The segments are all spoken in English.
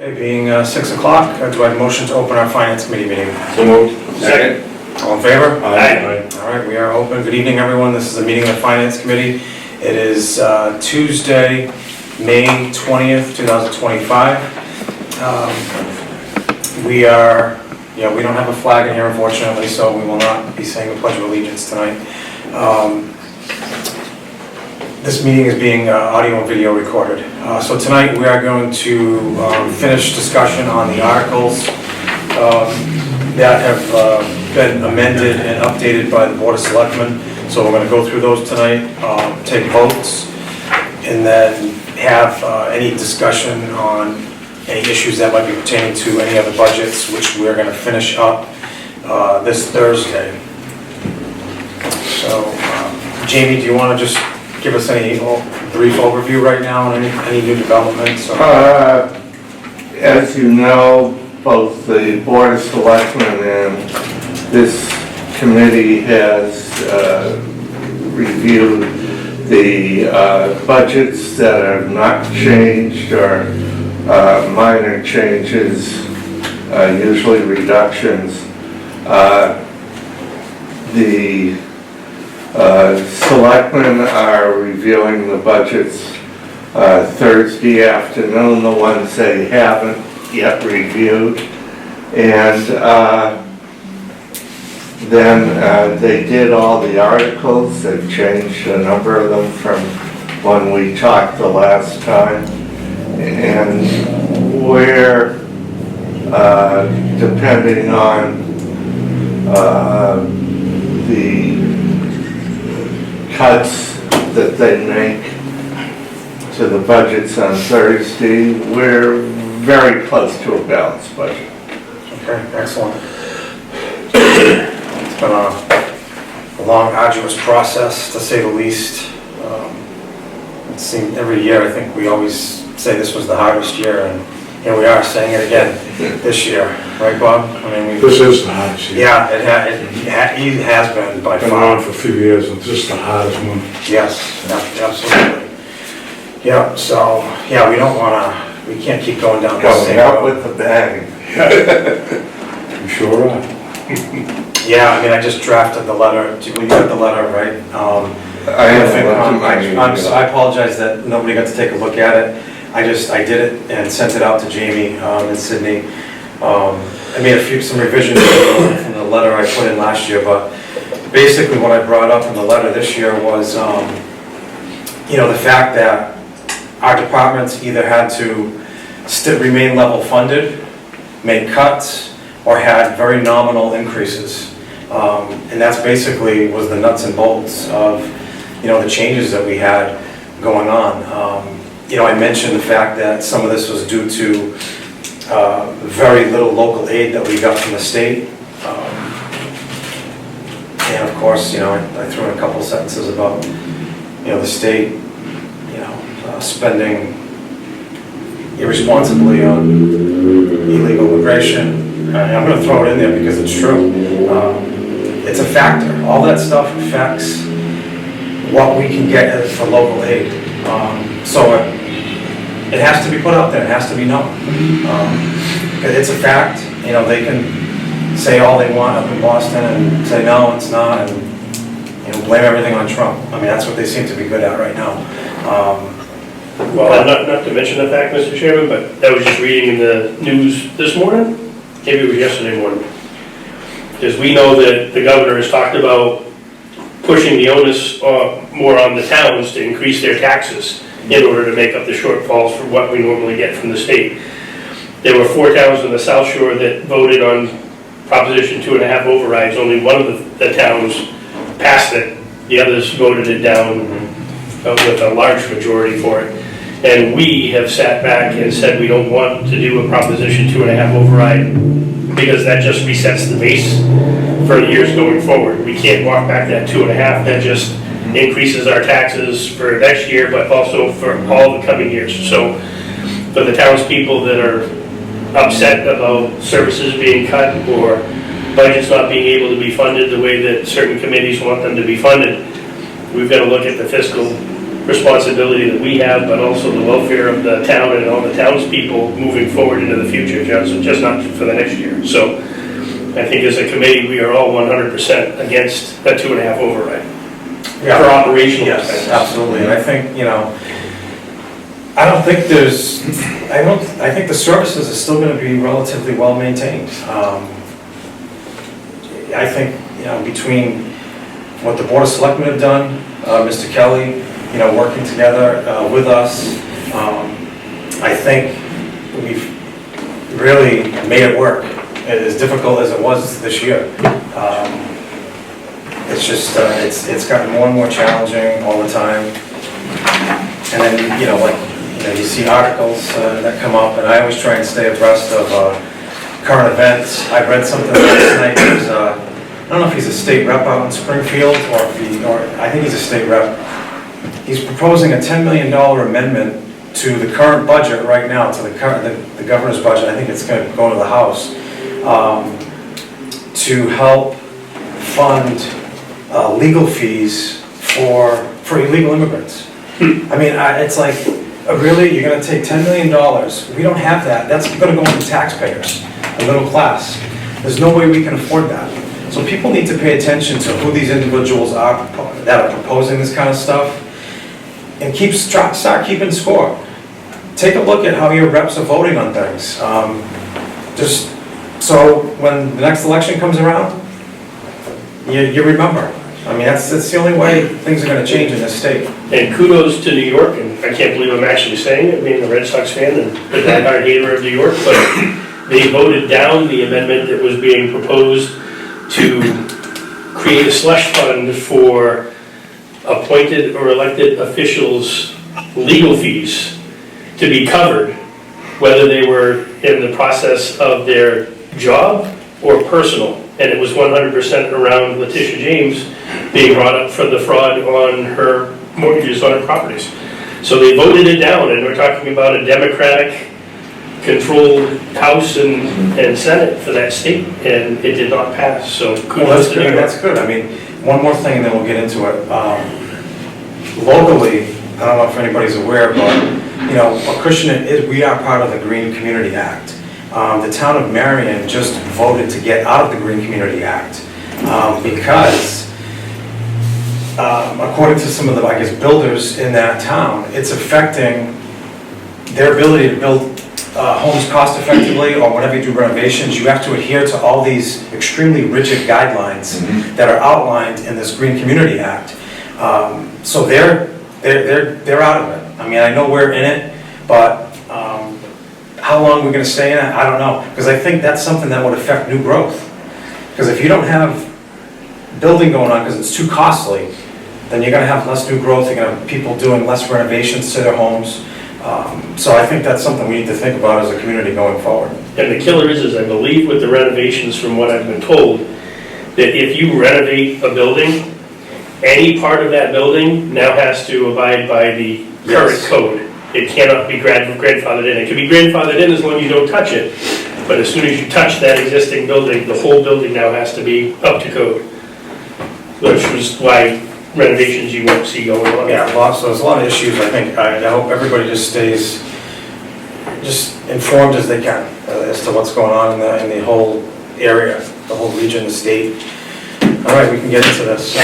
Okay, being 6 o'clock, do I have a motion to open our finance committee meeting? So moved. Second. All in favor? Aye. All right, we are open. Good evening, everyone. This is a meeting of the finance committee. It is Tuesday, May 20th, 2025. We don't have a flag in here, unfortunately, so we will not be saying the Pledge of Allegiance tonight. This meeting is being audio and video recorded. So tonight we are going to finish discussion on the articles that have been amended and updated by the Board of Selectmen. So we're going to go through those tonight, take votes, and then have any discussion on any issues that might be pertaining to any other budgets, which we're going to finish up this Thursday. So, Jamie, do you want to just give us any brief overview right now on any new developments? As you know, both the Board of Selectmen and this committee has reviewed the budgets that have not changed or minor changes, usually reductions. The selectmen are reviewing the budgets Thursday afternoon, the ones they haven't yet reviewed, and then they did all the articles. They've changed a number of them from when we talked the last time, and we're depending on the cuts that they make to the budgets on Thursday, we're very close to a balanced budget. Okay, excellent. It's been a long, arduous process, to say the least. It seemed every year, I think we always say this was the hardest year, and here we are saying it again this year, right, Bob? I mean, This is the hardest year. yeah, it has been by Been far. on for a few years, and this is the hardest one. Yes, absolutely. Yeah, so, yeah, we can't keep going down the same Going up road. with the bang. You sure are. Yeah, I mean, I just drafted the letter. You got the letter, right? I haven't looked at my email. I apologize that nobody got to take a look at it. I did it and sent it out to Jamie and Sydney. I made some revisions from the letter I put in last year, but basically what I brought up in the letter this year was, the fact that our departments either had to remain level funded, make cuts, or had very nominal increases. And that's basically was the nuts and bolts of, the changes that we had going on. I mentioned the fact that some of this was due to very little local aid that we got from the state. And of course, I threw in a couple sentences about, the state, spending irresponsibly on illegal immigration. I'm going to throw it in there because it's true. It's a factor. All that stuff affects what we can get for local aid. So it has to be put out there. It has to be known. It's a fact. They can say all they want up in Boston and say no, it's not, and blame everything on Trump. I mean, that's what they seem to be good at right now. Well, not to mention the fact, Mr. Chairman, but I was just reading in the news this morning, maybe it was yesterday morning, because we know that the governor has talked about pushing the onus more on the towns to increase their taxes in order to make up the shortfalls for what we normally get from the state. There were 4 towns on the South Shore that voted on Proposition 2.5 overrides. Only one of the towns passed it. The others voted it down with a large majority for it. And we have sat back and said we don't want to do a Proposition 2.5 override because that just resets the base for years going forward. We can't walk back that 2.5. That just increases our taxes for next year, but also for all the coming years. So for the townspeople that are upset about services being cut or budgets not being able to be funded the way that certain committees want them to be funded, we've got to look at the fiscal responsibility that we have, but also the welfare of the town and all the townspeople moving forward into the future, just not for the next year. So I think as a committee, we are all 100% against that 2.5 override for operational Yes, expenses. absolutely, and I think, I think the services are still gonna be relatively well-maintained. I think, between what the Board of Selectmen have done, Mr. Kelly, working together with us, I think we've really made it work, as difficult as it was this year. It's just, it's gotten more and more challenging all the time. And then, you see articles that come up, and I always try and stay abreast of current events. I read something last night, there's, I don't know if he's a state rep out in Springfield, or I think he's a state rep. He's proposing a $10 million amendment to the current budget right now, to the governor's budget. I think it's going to go to the House, to help fund legal fees for illegal immigrants. I mean, it's like, really, you're going to take $10 million? We don't have that. That's going to go into taxpayers, the middle class. There's no way we can afford that. So people need to pay attention to who these individuals are that are proposing this kind of stuff, and start keeping score. Take a look at how your reps are voting on things. Just so when the next election comes around, you remember. I mean, that's the only way things are going to change in this state. And kudos to New York, and I can't believe I'm actually saying it, being a Red Sox fan and a diehard hater of New York, but they voted down the amendment that was being proposed to create a slush fund for appointed or elected officials' legal fees to be covered, whether they were in the process of their job or personal. And it was 100% around Letitia James being brought up for the fraud on her mortgages on her properties. So they voted it down, and we're talking about a Democratic-controlled House and Senate for that state, and it did not pass, so kudos to New York. That's good. I mean, one more thing, and then we'll get into it. Locally, I don't know if anybody's aware, but, Acushnet we are part of the Green Community Act. The town of Marion just voted to get out of the Green Community Act because, according to some of the, builders in that town, it's affecting their ability to build homes cost effectively, or whenever you do renovations, you have to adhere to all these extremely rigid guidelines that are outlined in this Green Community Act. So they're out of it. I mean, I know we're in it, but how long we're going to stay in it, I don't know. Because I think that's something that would affect new growth. Because if you don't have building going on because it's too costly, then you're going to have less new growth. You're going to have people doing less renovations to their homes. So I think that's something we need to think about as a community going forward. And the killer is I believe with the renovations, from what I've been told, that if you renovate a building, any part of that building now has to abide by the current code. It cannot be grandfathered in. It can be grandfathered in as long as you don't touch it. But as soon as you touch that existing building, the whole building now has to be up to code. Which was why renovations you won't see going on. Yeah, so there's a lot of issues. I hope everybody just stays informed as they can as to what's going on in the whole area, the whole region, the state. All right, we can get into this.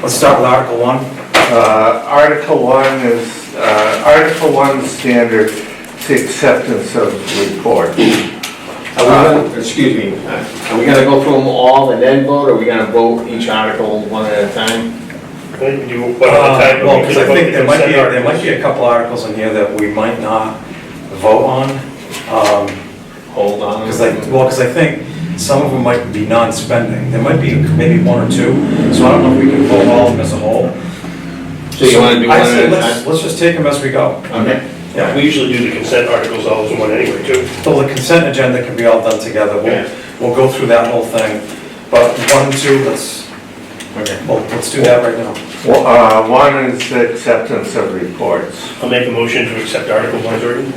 Let's start with Article 1. Article 1 standard, the acceptance of report. Are we gonna go through them all and then vote, or are we gonna vote each article one at a time? I think we do one at a time. Well, because I think there might be a couple articles in here that we might not vote on. Hold on. Because I think some of them might be non-spending. There might be maybe one or two, so I don't know if we can vote all of them as a whole. So you wanna do one I'd say at a time? let's just take them as we go. Okay. Yeah. We usually do the consent articles all as one anyway, too. So the consent agenda can be all done together. Yeah. We'll go through that whole thing. But 1 and 2, let's do that right now. Well, 1 is the acceptance of reports. I'll make a motion to accept Article 1 as written.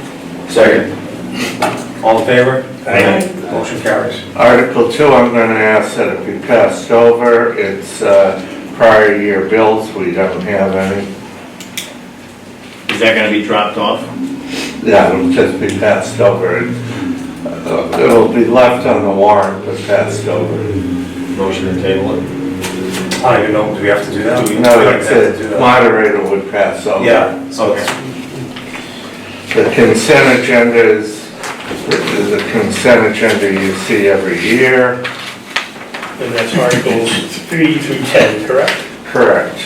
Second. All in favor? Aye. Motion carries. Article 2, I'm going to ask that it be passed over. It's prior year bills, we don't have any. Is that gonna be dropped off? Yeah, it'll just be passed over. It'll be left on the warrant, but passed over. Motion to table it? I don't even know, do we have to do that? No, We don't it's have to do a that. moderator would pass over. Yeah, so it's, The consent agenda is the consent agenda you see every year. And that's Articles 3 through 10, correct? Correct.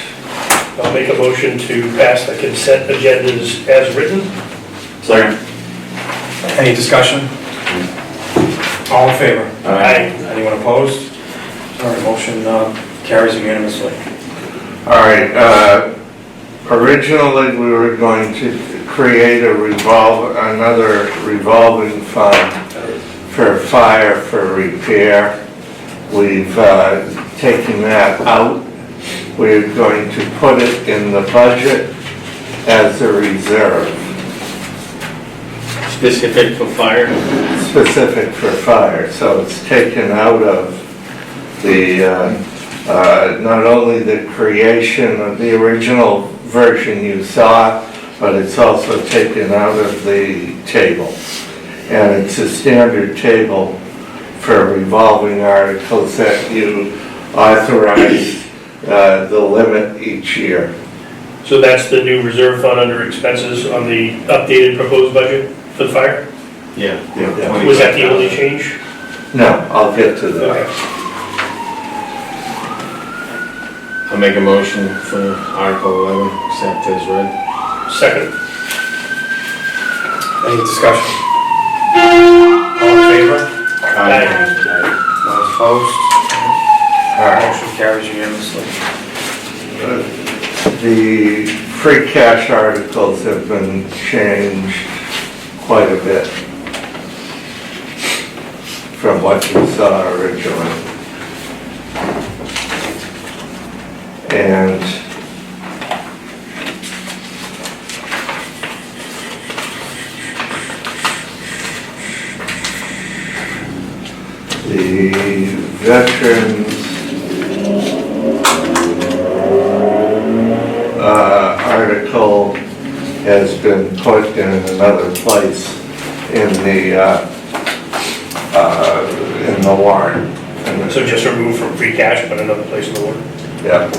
I'll make a motion to pass the consent agendas as written. Second. any discussion? All in favor? Aye. Anyone opposed? All right, motion carries unanimously. All right, originally we were going to create another revolving fund for fire for repair. We've taken that out. We're going to put it in the budget as a reserve, Specific for fire? specific for fire. So it's taken out of the, not only the creation of the original version you saw, but it's also taken out of the table. And it's a standard table for revolving articles that you authorize the limit each year. So that's the new reserve fund under expenses on the updated proposed budget for the fire? Yeah. Yeah. Was that the only change? No, I'll get to that. Okay. I'll make a motion for Article 11, accept as read. Second. Any discussion? All in favor? None opposed? All right, motion carries unanimously. The free cash articles have been changed quite a bit from what you saw originally. And the veterans article has been put in another place in the warrant. And So just removed from free cash, but another place in the warrant? yeah.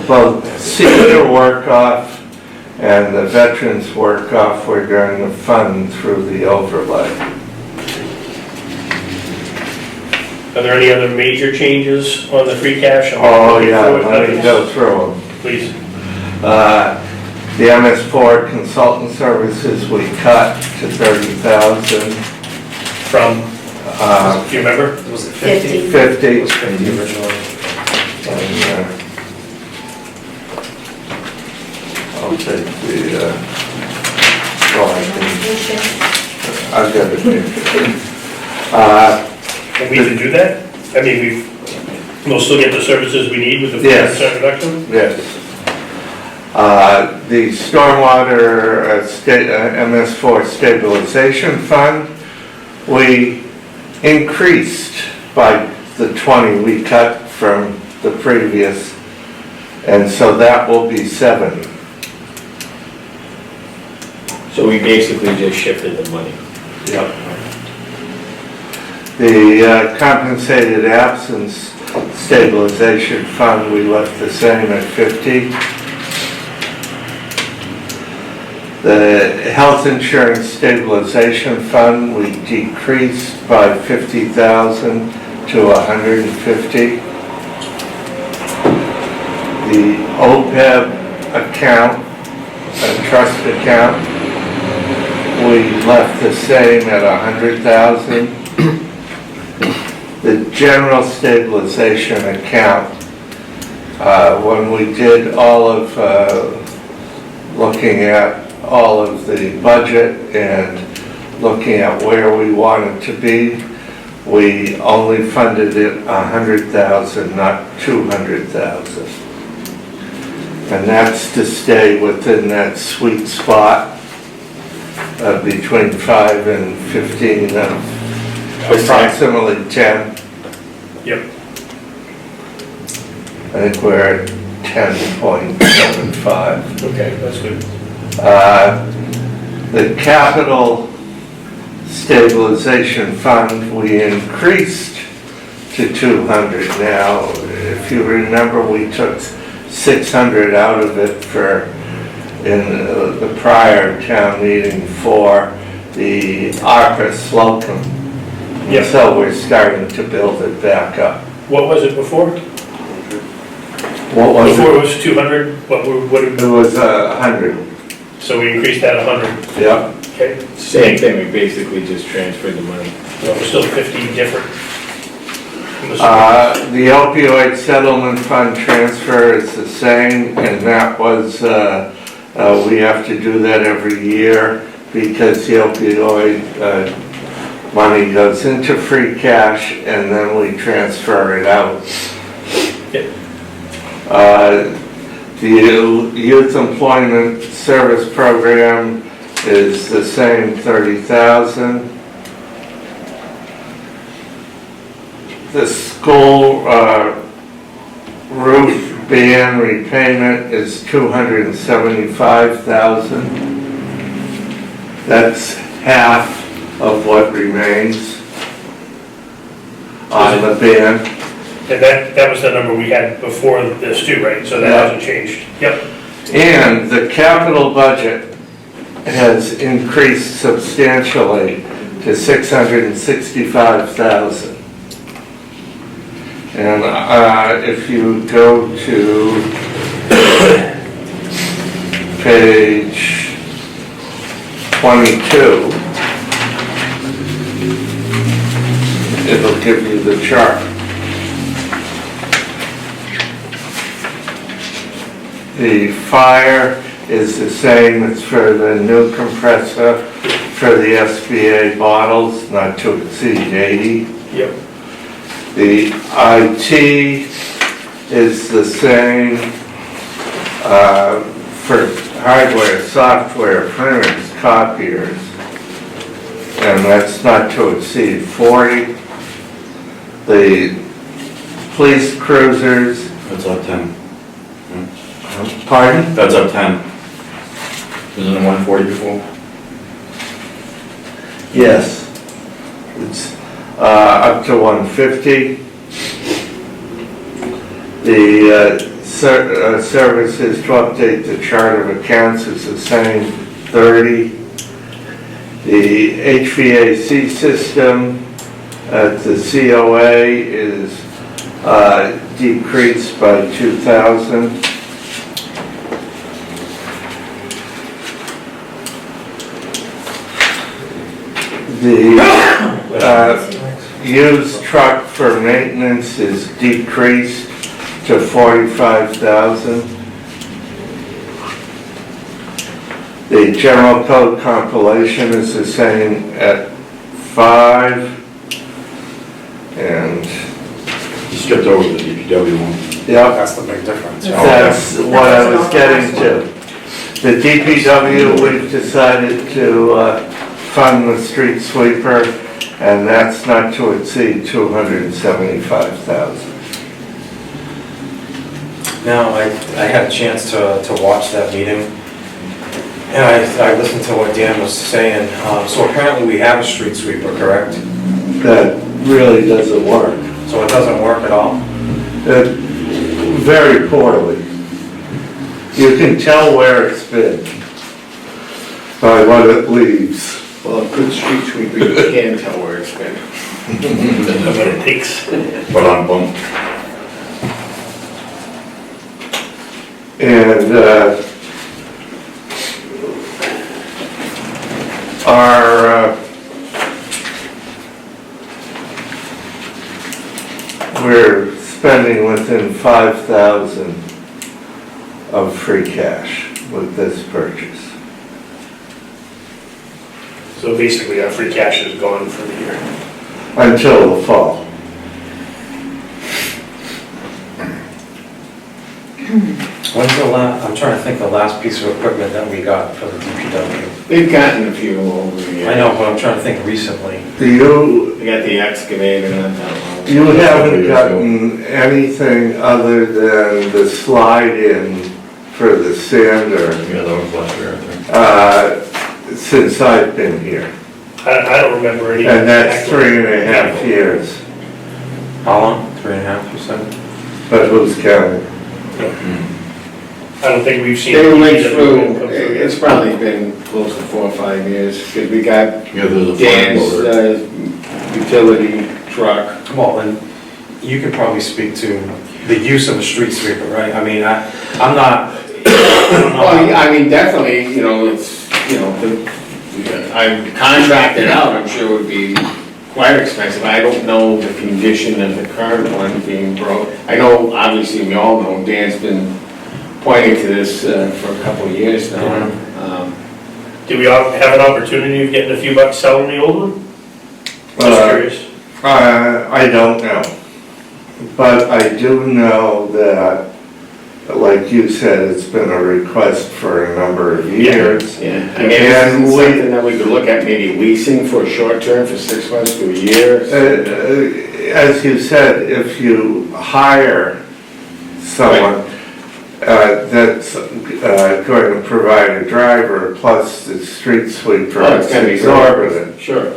Both senior work off and the veterans work off, we're going to fund through the overlay. Are there any other major changes on the free cash? Oh, yeah, let me go through them. Please. The MS4 consultant services, we cut to 30,000. From, do you remember? Was it 50? 50. It was 50 originally. And, I'll take the, I've got it. And we can do that? I mean, we'll still get the services we need with the Yes. 50% reduction? Yes. The stormwater MS4 stabilization fund, we increased by the 20 we cut from the previous, and so that will be 7. So we basically just shifted the money. Yep. The compensated absence stabilization fund, we left the same at 50. The health insurance stabilization fund, we decreased by 50,000 to 150. The OPEB account, a trust account, we left the same at 100,000. The general stabilization account, when we did all of, looking at all of the budget and looking at where we wanted to be, we only funded it 100,000, not 200,000. And that's to stay within that sweet spot between 5 and 15 of approximately 10. Yep. I think we're at 10.75. Okay, that's good. The capital stabilization fund, we increased to 200 now. If you remember, we took 600 out of it in the prior town meeting for the ARPA slocum. Yep. So we're starting to build it back up. What was it before? What was Before it? it was 200, what, It was 100. so we increased that 100, Yep. okay? Same thing, we basically just transferred the money. Well, we're still 50 different. The opioid settlement fund transfer is the same, and that was, we have to do that every year because the opioid money goes into free cash and then we transfer it out. Yep. The youth employment service program is the same, 30,000. The school roof ban repayment is 275,000. That's half of what remains on the ban. And that was the number we had before this too, right? So that Yeah. hasn't changed. Yep. And the capital budget has increased substantially to 665,000. And if you go to page 22, it'll give you the chart. The fire is the same, it's for the new compressor, for the SBA bottles, not to exceed 80. Yep. The IT is the same for hardware, software, printers, copiers, and that's not to exceed 40. The police cruisers, That's up 10. pardon? That's up 10. Wasn't it 140 before? Yes. It's up to 150. The services to update the chart of accounts is the same, 30. The HVAC system at the COA is decreased by 2,000. The used truck for maintenance is decreased to 45,000. The general code compilation is the same at 5. And, You skipped over the DPW one. yeah, That's the big difference. that's what I was getting to. The DPW, we've decided to fund the street sweeper, and that's not to exceed 275,000. Now, I had a chance to watch that meeting, and I listened to what Dan was saying. So apparently we have a street sweeper, correct? That really doesn't work. So it doesn't work at all? Very poorly. You can tell where it's been by what it leaves. Well, a good street sweeper, you can tell where it's been. What it takes. But on bump. And we're spending within 5,000 of free cash with this purchase. So basically our free cash is gone for the year. Until the fall. When's the last, I'm trying to think the last piece of equipment that we got for the DPW. They've gotten a few over the years. I know, but I'm trying to think recently. Do you, They got the excavator not that long You haven't gotten anything other than the slide-in for the sander, Yeah, that was last year, I think. since I've been here. I don't remember any. And that's 3.5 years, How long? 3.5, you said? but who's counting? I don't think we've seen. They went any that through, come through yet. it's probably been close to 4 or 5 years, because we got Yeah, there's a fire Dan's motor. utility truck. Well, and you could probably speak to the use of a street sweeper, right? I mean, I'm not, I don't know. Well, I mean, definitely, you know, it's, you know, I'm contracted out, I'm sure it would be quite expensive. I don't know the condition of the current one being broke. I know, obviously, we all know, Dan's been pointing to this for a couple of years now. Do we all have an opportunity of getting a few bucks selling the old one? Just curious. I don't know. But I do know that, like you said, it's been a request for a number of years. Yeah, I mean, And it's something that we could look at, maybe leasing for a short term, for 6 months to a year. As you said, if you hire someone that's going to provide a driver plus the street sweeper, Oh, it's it's gonna be exorbitant. Sure.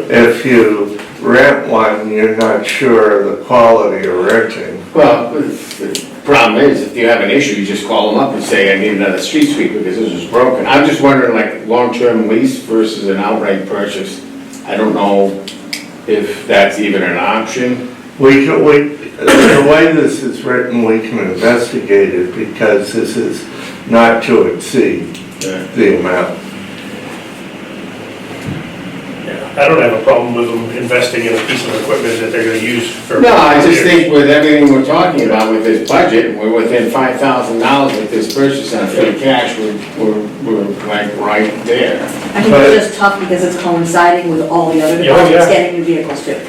If you rent one, you're not sure of the quality of renting. Well, the problem is, if you have an issue, you just call them up and say, I need another street sweeper because this is broken. I'm just wondering, like, long-term lease versus an outright purchase. I don't know if that's even an option. The way this is written, we can investigate it because this is not to exceed the amount. Yeah, I don't have a problem with them investing in a piece of equipment that they're gonna use for. No, I just years. think with everything we're talking about with this budget, we're within $5,000 with this purchase on free cash, we're like right there. I think it's just tough because it's coinciding with all the other Yeah, departments yeah. getting new vehicles too.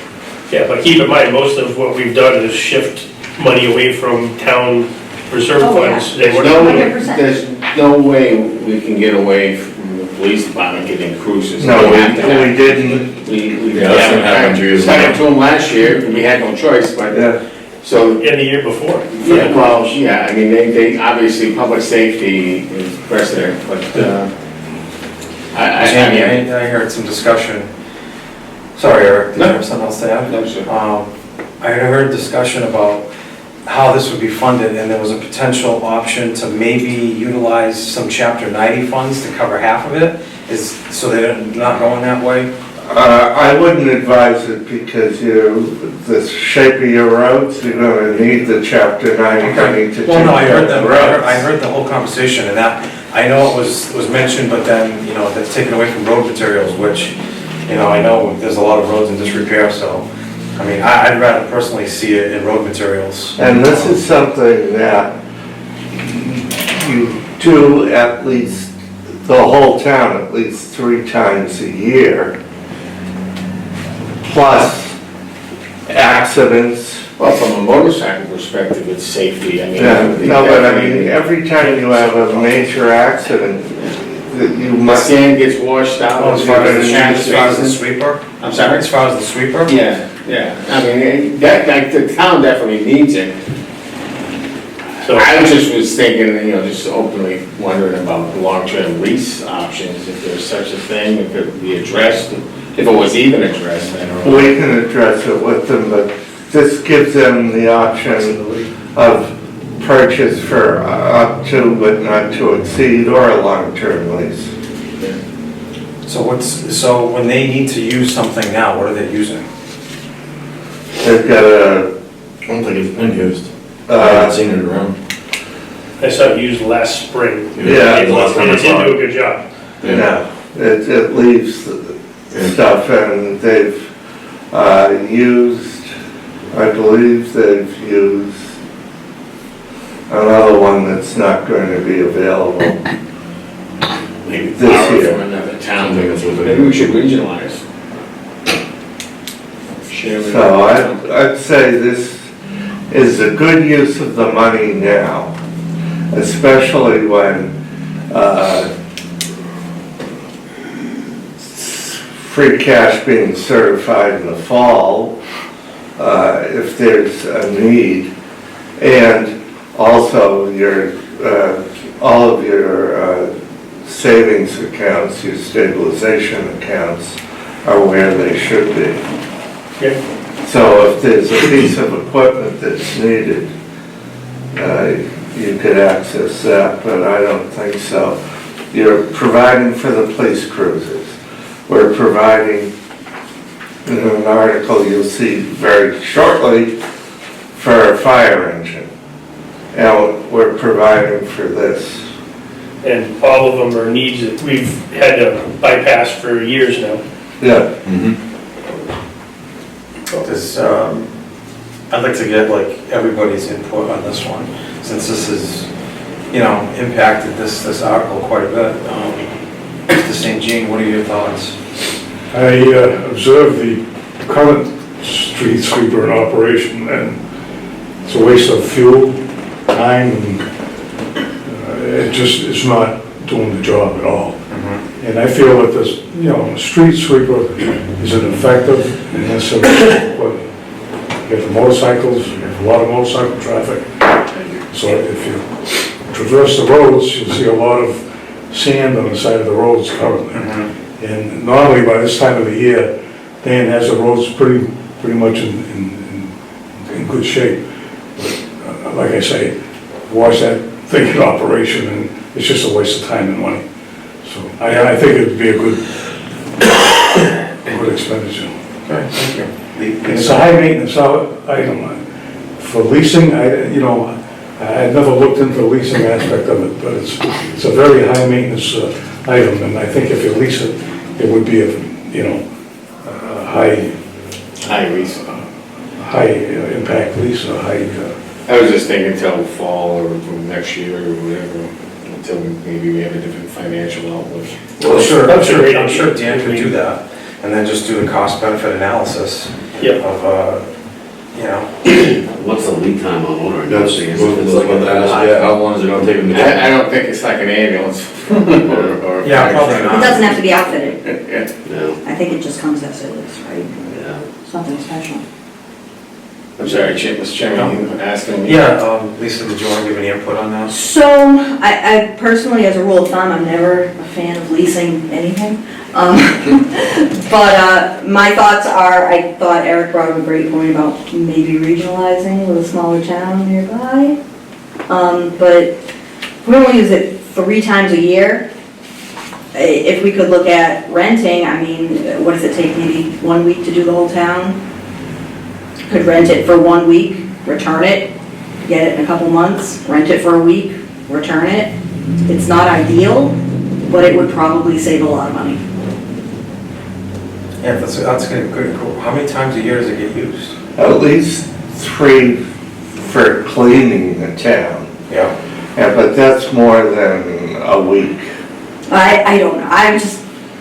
Yeah, but keep in mind, most of what we've done is shift money away from town reserve Oh, yeah. funds. There's We're no, not- 100%. there's no way we can get away from the police department getting cruisers. No, We have to have- we didn't. We, Yeah, that's what happened 2 years Sent it ago. to them last year, we had no choice, but, Yeah. so, In the year before. yeah, well, yeah, I mean, they, obviously, public safety is precedent, but, Jamie, I heard some discussion. Sorry, Eric, did you No. have something else to add? No, sir. I heard discussion about how this would be funded, and there was a potential option to maybe utilize some Chapter 90 funds to cover half of it, so they're not going that way? I wouldn't advise it because the shape of your roads, you're gonna need the Chapter 90 money to. Well, no, I heard take them, the roads. I heard the whole conversation, and that, I know it was mentioned, but then, you know, that's taken away from road materials, which, you know, I know there's a lot of roads in disrepair, so, I mean, I'd rather personally see it in road materials. And this is something that you do at least, the whole town, at least 3 times a year. Plus accidents. well, from a motorcycle perspective, it's safety, I mean. No, but I mean, every time you have a major accident, that you The must. sand gets washed out. Oh, as far as the As sweeper? I'm sorry? As far as the sweeper? Yeah, yeah, I mean, that, like, the town definitely needs it. So, I just was thinking, you know, just openly wondering about the long-term lease options, if there's such a thing, if it would be addressed, if it was even addressed, I don't know. We can address it with them, but this gives them the option of purchase for up to but not to exceed, or a long-term lease. So when they need to use something now, what are they using? They've got I don't think it's been used. I haven't seen it around. I saw it used last spring. Yeah, And last time I it saw did do it. a good job. it leaves stuff, and they've used, I believe they've used another one that's not going to be available. Maybe This borrow year. from another town, I think that's what they maybe we do. should regionalize. Share with. So I'd say this is a good use of the money now, especially when free cash being certified in the fall, if there's a need. And also all of your savings accounts, your stabilization accounts are where they should be. Yeah. So if there's a piece of equipment that's needed, you could access that, but I don't think so. You're providing for the police cruisers. We're providing, in an article you'll see very shortly, for a fire engine. And we're providing for this. And all of them are needs that we've had to bypass for years now. Yeah. Does, I'd like to get like everybody's input on this one, since this is, you know, impacted this article quite a bit. Mr. St. Jean, what are your thoughts? I observed the current street sweeper in operation, and it's a waste of fuel, time, and it's not doing the job at all. And I feel that this, you know, a street sweeper is an effective and necessary equipment. You have the motorcycles, you have a lot of motorcycle traffic. So if you traverse the roads, you'll see a lot of sand on the side of the roads currently. And normally by this time of the year, Dan has the roads pretty much in good shape. But like I say, watch that thing in operation, and it's just a waste of time and money. So I think it'd be a good expenditure. Okay, thank you. And it's a high maintenance item. For leasing, I've never looked into the leasing aspect of it, but it's a very high maintenance item, and I think if you lease it, it would be a High lease. high impact lease, a high, I was just thinking till fall or next year or whatever, until maybe we have a different financial outlook. Well, sure, I'm sure Dan could do that, and then just do the cost benefit analysis Yep. of, What's the lead time on ordering? That's, It's like what they asked, yeah, how long is it gonna take them to get? I don't think it's like an ambulance or. Yeah, probably It not. doesn't have to be outfitted. Yeah. No, I think it just comes as it is, right? yeah. Something special. I'm sorry, Mr. Chairman, you were asking me? Yeah, Lisa, did you want to give any input on that? So, I personally, as a rule of thumb, I'm never a fan of leasing anything. But my thoughts are, I thought Eric brought up a great point about maybe regionalizing with a smaller town nearby. But we only use it 3 times a year. If we could look at renting, I mean, what does it take, maybe 1 week to do the whole town? Could rent it for 1 week, return it, get it in a couple months, rent it for a week, return it. It's not ideal, but it would probably save a lot of money. Yeah, that's good. How many times a year does it get used? At least 3 for cleaning the town. Yeah. Yeah, but that's more than a week. I don't know, I'm just,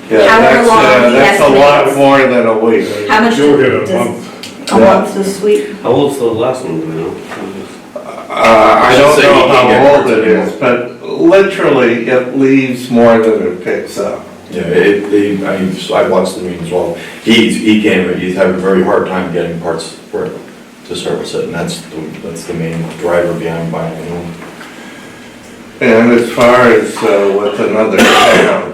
Yeah, However long he that's a lot estimates. more than a week. how much you'll get a does month. a month this week? How old's the last one, do you know? I should don't say you know can't how get old parts it anymore. is, but literally it leaves more than it picks up. Yeah, I watched the meeting as well. He he's having a very hard time getting parts for it to service it, and that's the main driver behind buying a new one. And as far as with another town,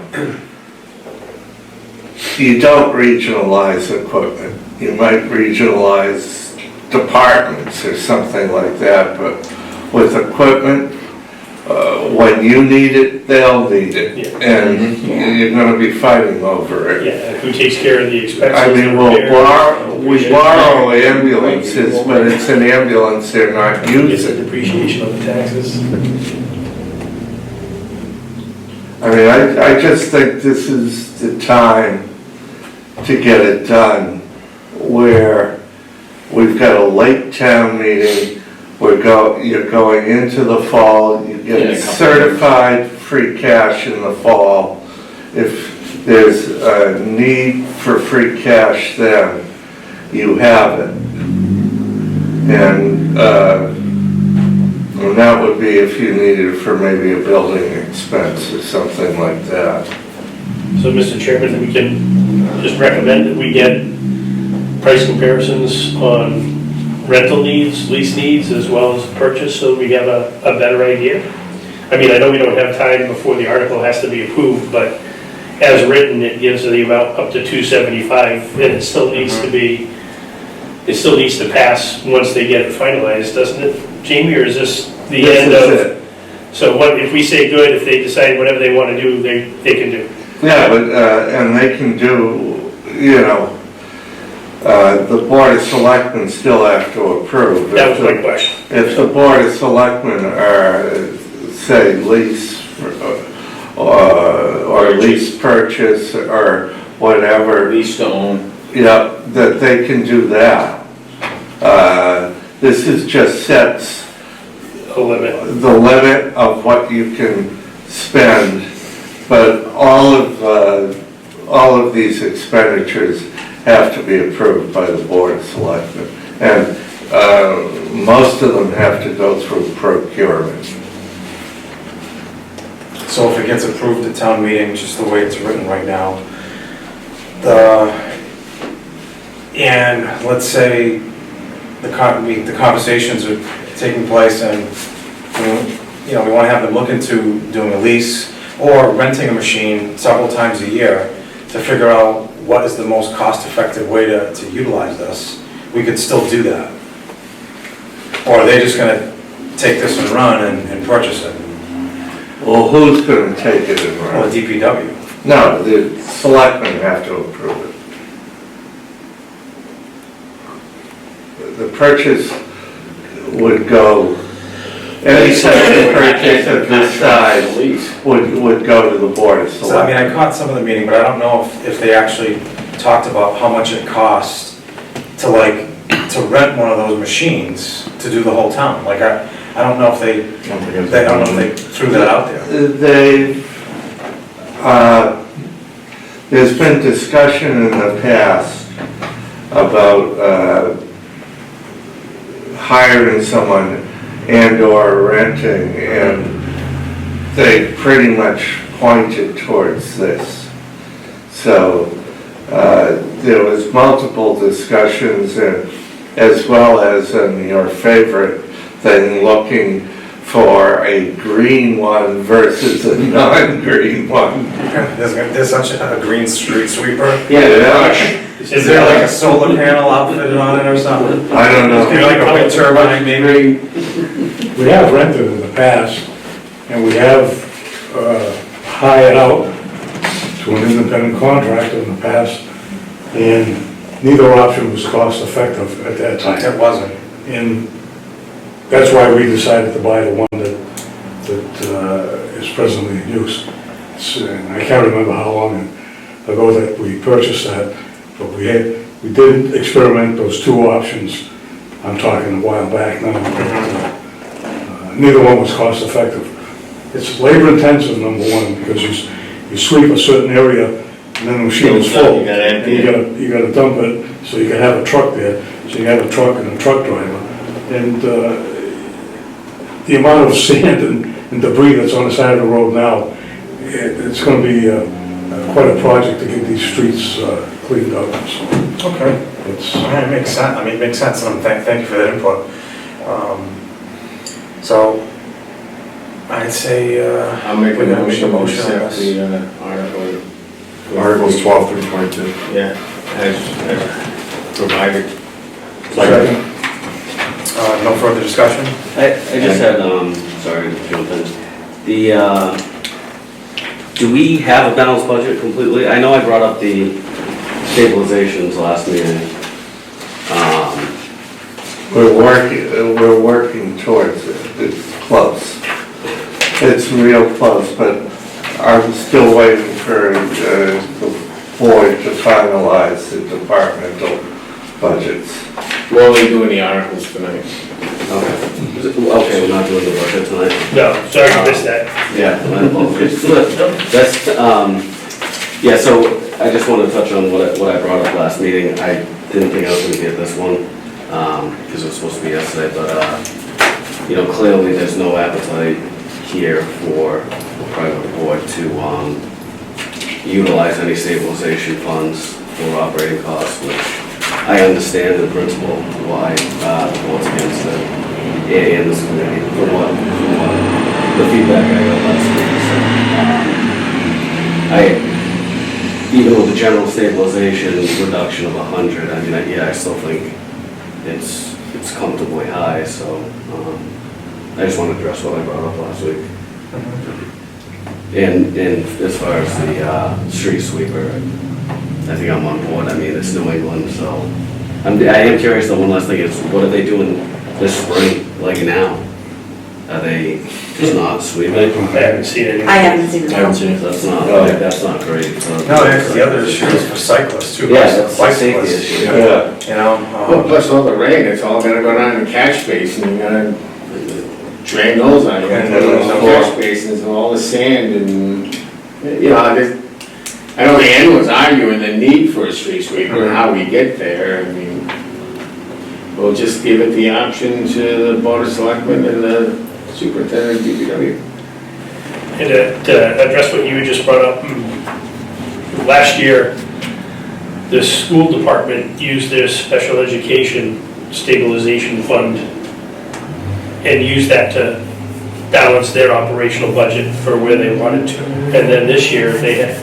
you don't regionalize equipment. You might regionalize departments or something like that, but with equipment, when you need it, they'll need it. Yeah. And you're gonna be fighting over it. Yeah, who takes care of the expenses? I mean, we Repair. borrow ambulances, but it's an ambulance they're not Gets the using. depreciation on the taxes. I mean, I just think this is the time to get it done, where we've got a late town meeting, you're going into the fall, you Yeah, a get couple certified free cash in the fall. If there's a need for free cash then, you have it. And that would be if you needed for maybe a building expense or something like that. So, Mr. Chairman, we can just recommend that we get price comparisons on rental needs, lease needs, as well as purchase, so we have a better idea? I mean, I know we don't have time before the article has to be approved, but as written, it gives the amount up to 275, and it still needs to be, it still needs to pass once they get it finalized, doesn't it, Jamie, or is this the end This is of? it. So what, if we say good, if they decide whatever they want to do, they can do? Yeah, but, and they can do, you know, the Board of Selectmen still have to approve. That was my question. If the Board of Selectmen are, say, lease, or lease purchase, or whatever, Lease to own. yeah, that they can do that. This is just sets A limit. the limit of what you can spend, but all of these expenditures have to be approved by the Board of Selectmen. And most of them have to go through procurement. So if it gets approved at town meeting, just the way it's written right now, and let's say the conversations are taking place and, you know, we want to have them look into doing a lease or renting a machine several times a year to figure out what is the most cost-effective way to utilize this, we could still do that. Or are they just gonna take this and run and purchase it? Well, who's gonna take it and Or run? the DPW? No, the selectmen have to approve it. The purchase would go, any such purchase of this size would go to the Board of So, I mean, I Selectmen. caught some of the meeting, but I don't know if they actually talked about how much it costs to rent one of those machines to do the whole town. Like, I don't know if I don't know if they threw that out there. There's been discussion in the past about hiring someone and/or renting, and they pretty much pointed towards this. So there was multiple discussions, as well as in your favorite thing, looking for a green one versus a non-green one. There's such a green street sweeper. Yeah. Is there like a solar panel outfitted on it or something? I don't know. Maybe like a wind turbine, maybe? We have rented in the past, and we have hired out to an independent contractor in the past, and neither option was cost effective at that time. It wasn't. And that's why we decided to buy the one that is presently in use. And I can't remember how long ago that we purchased that, but we did experiment those two options. I'm talking a while back now. Neither one was cost effective. It's labor intensive, number one, because you sweep a certain area and then the machine is full. You gotta empty And you gotta dump it, so you can have a truck there, so you have a truck and a truck driver. And the amount of sand and debris that's on the side of the road now, it's gonna be quite a project to get these streets cleaned up. So Okay. it's, It makes sense, I mean, it makes sense, and thank you for that input. So, I'd say, I'll make a we're gonna make a motion to motion on accept this. the article. Articles 12 through 22. Yeah, as provided. Second. No further discussion? I just had, sorry to jump in. Do we have a balanced budget completely? I know I brought up the stabilizations last meeting. We're working towards it. It's close. It's real close, but I'm still waiting for the board to finalize the departmental budgets. We're only doing the articles tonight. Okay, we're not doing the budget tonight. No, sorry to miss that. Yeah, my apologies. That's, yeah, so I just wanted to touch on what I brought up last meeting. I didn't think I was gonna get this one, because it was supposed to be yesterday, but, you know, clearly there's no appetite here for the private board to, utilize any stabilization funds for operating costs, which I understand in principle why the board's against it, and this committee, from what the feedback I got last week. So, even with the general stabilization reduction of 100, I mean, yeah, I still think it's comfortably high, so I just want to address what I brought up last week. And as far as the street sweeper, I think I'm on board. I mean, it's New England, so I am curious. The one last thing is, what are they doing this spring, like now? Are they just not sweeping? I haven't seen anything. I haven't seen I haven't it. seen it. That's not great. No, that's the other issue is for cyclists too. Yeah, that's a safety Bicyclists, issue. Yeah. You know, Well, plus all the rain, it's all gonna go down in the catch basin, you gotta drain those out, you gotta put those in catch basins and all the sand and, you know, I don't think anyone's arguing the need for a street sweeper and how we get there, I mean, we'll just give it the option to the board of selectmen and the superintendent of DPW. And to address what you had just brought up, last year, the school department used their special education stabilization fund and used that to balance their operational budget for where they wanted to. And then this year, they had,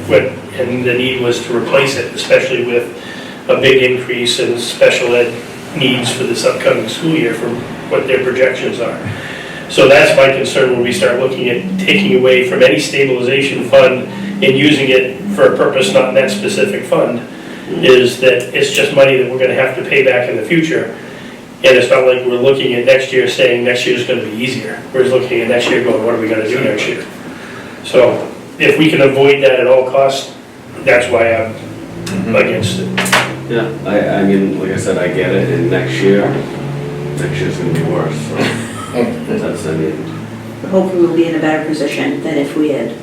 and the need was to replace it, especially with a big increase in special ed needs for this upcoming school year from what their projections are. So that's my concern when we start looking at taking away from any stabilization fund and using it for a purpose not in that specific fund, is that it's just money that we're gonna have to pay back in the future. And it's not like we're looking at next year saying next year's gonna be easier. We're just looking at next year going, what are we gonna do next year? So if we can avoid that at all costs, that's why I'm against it. Yeah, I mean, like I said, I get it, and next year's gonna be worse, so that's, I mean. Hopefully we'll be in a better position than if we had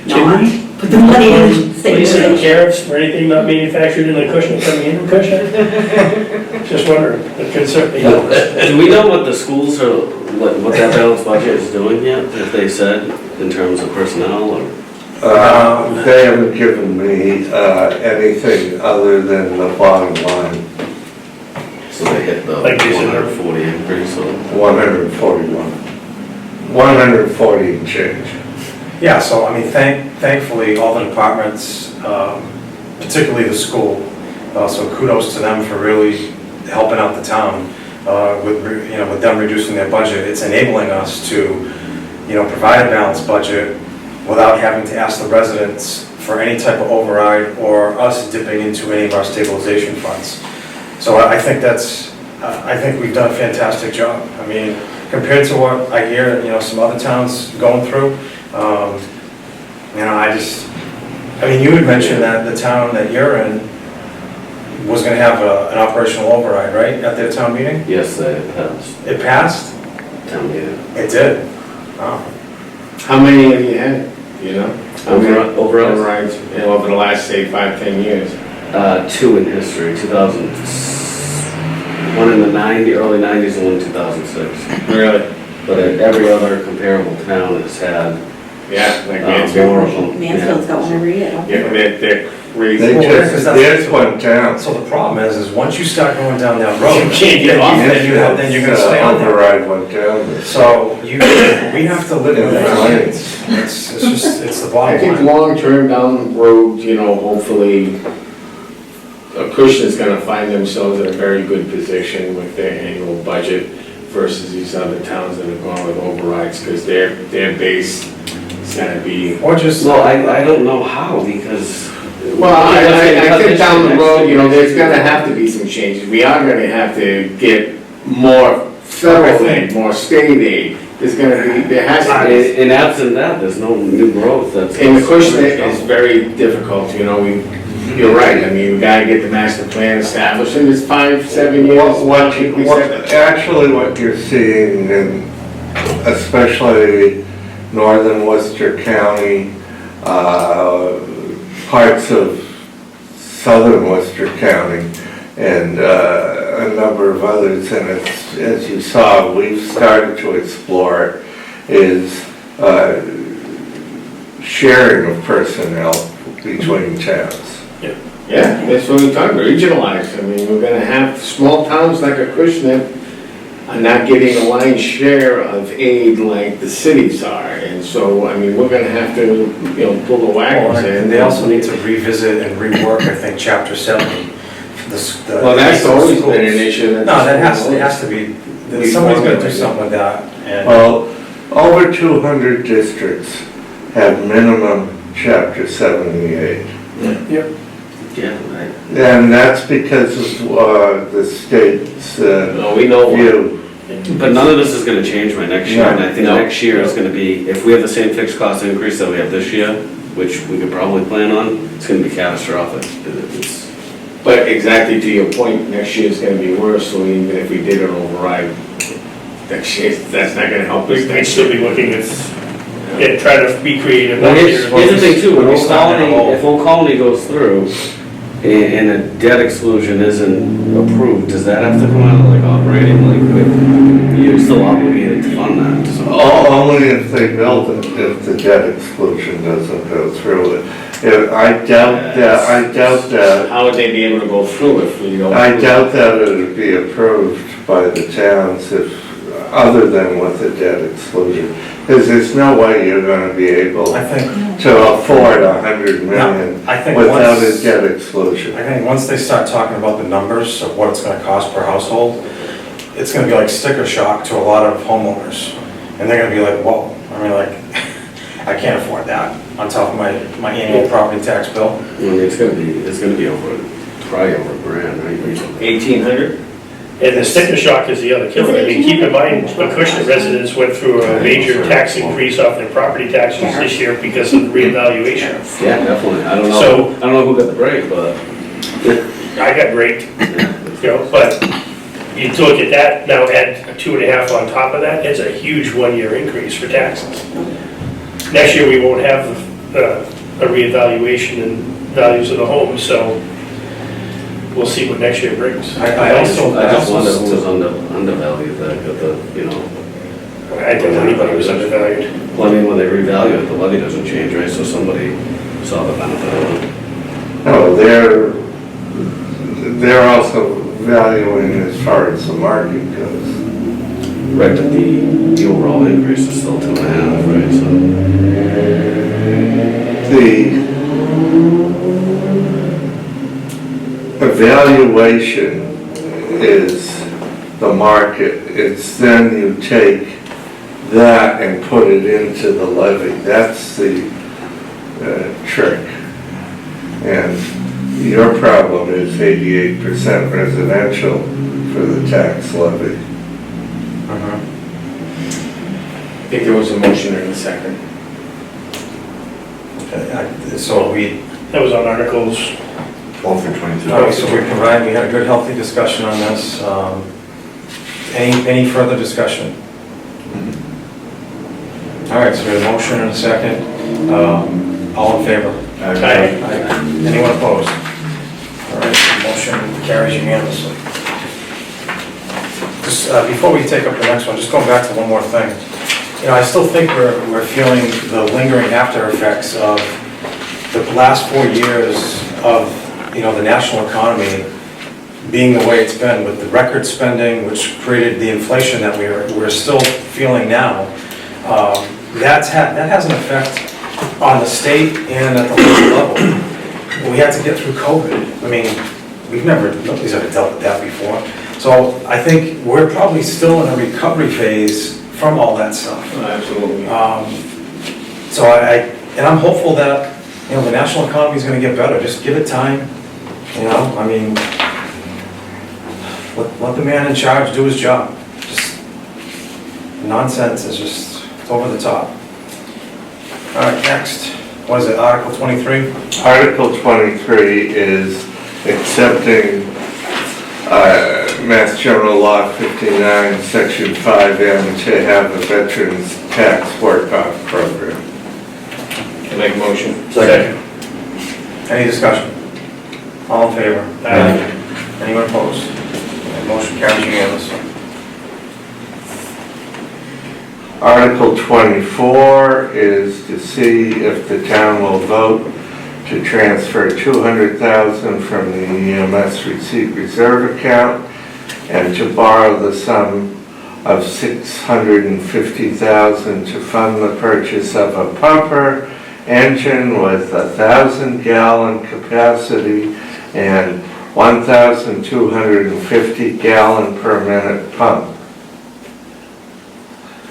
Can not we put the money in Please stabilization. tariffs for anything not manufactured in Acushnet coming into Acushnet? Just wondering, the concern. Do we know what the schools are, what that balanced budget is doing yet, if they said, in terms of personnel, or? They haven't given me anything other than the bottom line, So they hit the Like they said, 140 increase, so. 141. 140 and change. yeah, so I mean, thankfully, all the departments, particularly the school, so kudos to them for really helping out the town with them reducing their budget. It's enabling us to, provide a balanced budget without having to ask the residents for any type of override or us dipping into any of our stabilization funds. So I think I think we've done a fantastic job. I mean, compared to what I hear, some other towns going through, I mean, you had mentioned that the town that you're in was gonna have an operational override, right, at their town meeting? Yes, they passed, It passed? town meeting. It did? Oh. How many have you had, you know? How many Overrides? overrides, over the last, say, 5-10 years? 2 in history, 2000, one in the early 90s and one in 2006. Really? But every other comparable town has had Yeah, like more Mansfield? of them. Mansfield's got one every year, don't they? Yeah, they're crazy. They Well, yeah, 'cause just, that's- theirs went down. So the problem is once you start going down that road. You can't get off it. Then you're gonna stay on there. Override went down. So we have to live with that. It's the I bottom think line. long-term down the road, hopefully, Acushnet's gonna find themselves in a very good position with their annual budget versus these other towns that have gone with overrides, because their base is gonna be. Or just. Well, I don't know how, because. Well, I think down the road, there's gonna have to be some changes. We are gonna have to get more federal aid, more state aid. There has to be. In absent that, there's no new growth that's. And Acushnet is very difficult, you're right, I mean, we gotta get the master plan established, and it's 5-7 years. Actually, what you're seeing in especially northern Worcester County, parts of southern Worcester County, and a number of others, and it's, as you saw, we've started to explore it, is sharing of personnel between towns. Yeah, that's what we're talking, regionalize. I mean, we're gonna have small towns like Acushnet are not getting a lion's share of aid like the cities are. And so, I mean, we're gonna have to, you know, pull the wagons in. And they also need to revisit and rework, I think, chapter 70. Well, that's always been an issue. No, that has to be, somebody's gonna do something with that. And Well, over 200 districts have minimum chapter 78. Yeah, right. And that's because of the state's No, we know one. view. But none of this is gonna change by next year, and I think No. next year is gonna be, if we have the same fixed cost increase that we have this year, which we could probably plan on, it's gonna be catastrophic. It's- But exactly to your point, next year's gonna be worse, so even if we did an override, next year, that's not gonna help us. We'd still be looking at, yeah, trying to be creative. Well, here's the thing too, when We'll Old start in a hole. Colony, if Old Colony goes through and a debt exclusion isn't approved, does that have to come out of like operating, like, you're still obligated to fund that, so. Only if they build it, if the debt exclusion doesn't go through it. I doubt that, How would they be able to go through if we don't? I doubt that it would be approved by the towns if, other than with the debt exclusion. Because there's no way you're gonna be able I think, to afford 100 million I think without a once, debt exclusion. I think once they start talking about the numbers of what it's gonna cost per household, it's gonna be like sticker shock to a lot of homeowners. And they're gonna be like, whoa, I mean, like, I can't afford that on top of my annual property tax bill. I mean, it's gonna be over, probably over $1,000, right? 1,800? And the sticker shock is the other killer. I mean, keep in mind, Acushnet residents went through a major tax increase off their property taxes this year because of the reevaluation. Yeah, definitely, I don't So- know who got the break, but. I got great, you know, but you look at that, now add a 2.5 on top of that, it's a huge one-year increase for taxes. Next year, we won't have a reevaluation in values of the home, so we'll see what next year brings. I also, I just wonder who was undervalued, that got the, you know, I don't think anybody was undervalued. well, I mean, when they revalue it, the levy doesn't change, right? So somebody saw the benefit of it. No, they're also valuing as far as the market goes. Right, but the overall increase is still 2.5, right, so. The evaluation is the market. It's then you take that and put it into the levy. That's the trick. And your problem is 88% residential for the tax levy. I think there was a motion in a second. so we, That was on Articles. 12 through 22. so we had a good, healthy discussion on this. Any further discussion? All right, so we have a motion and a second. All in favor? Aye. Anyone opposed? All right, the motion carries unanimously. Just, before we take up the next one, just going back to one more thing. You know, I still think we're feeling the lingering after effects of the last 4 years of, you know, the national economy being the way it's been with the record spending, which created the inflation that we're still feeling now. That has an effect on the state and at the local level. We had to get through COVID. I mean, nobody's ever dealt with that before. So I think we're probably still in a recovery phase from all that stuff. Absolutely. So I'm hopeful that, you know, the national economy is going to get better. Just give it time. You know, I mean, let the man in charge do his job. Just nonsense is just, it's over the top. All right, next. What is it, Article 23? Article 23 is accepting Mass General Law 59, Section 5M to have a veterans tax work-off program. Can I make a motion? Second. Any discussion? All in favor? Aye. Anyone opposed? That motion carries unanimously. Article 24 is to see if the town will vote to transfer $200,000 from the EMS receipt reserve account and to borrow the sum of $650,000 to fund the purchase of a pumper engine with 1,000-gallon capacity and 1,250 gallon per minute pump.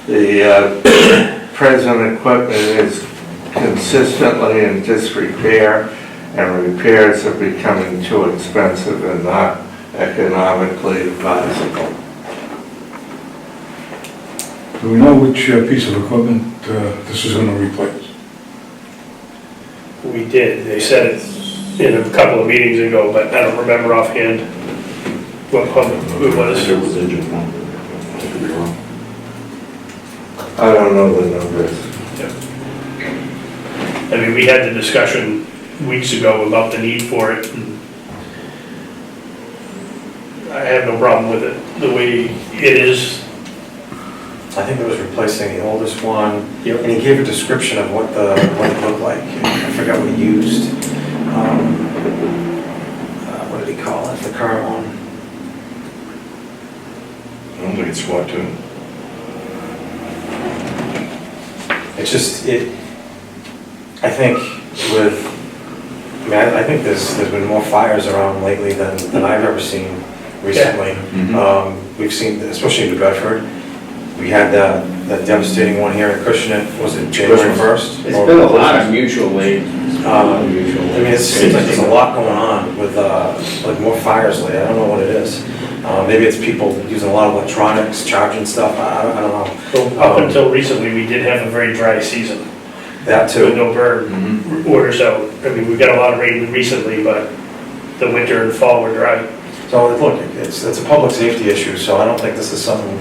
The present equipment is consistently in disrepair, and repairs are becoming too expensive and not economically advisable. Do we know which piece of equipment this is going to replace? We did, they said it in a couple of meetings ago, but I don't remember offhand what pump it was. It was engine one. I could be wrong. I don't know the numbers. I mean, we had the discussion weeks ago about the need for it, and I have no problem with it, the way it is. I think it was replacing the oldest one. Yep. And he gave a description of what it looked like. I forgot what he used. What did he call it, the current one? I don't think it's squat too. It's just, I think I think there's been more fires around lately than I've ever seen recently. We've seen, especially in New Bedford, we had that devastating one here in Acushnet, was it January 1st? It's been a lot of mutual aid. I mean, it seems like there's a lot going on with, like more fires lately, I don't know what it is. Maybe it's people using a lot of electronics, charging stuff, I don't know. So up until recently, we did have a very dry season. That With too. no bird orders out. I mean, we've got a lot of rain recently, but the winter and fall were dry. So look, it's a public safety issue, so I don't think this is something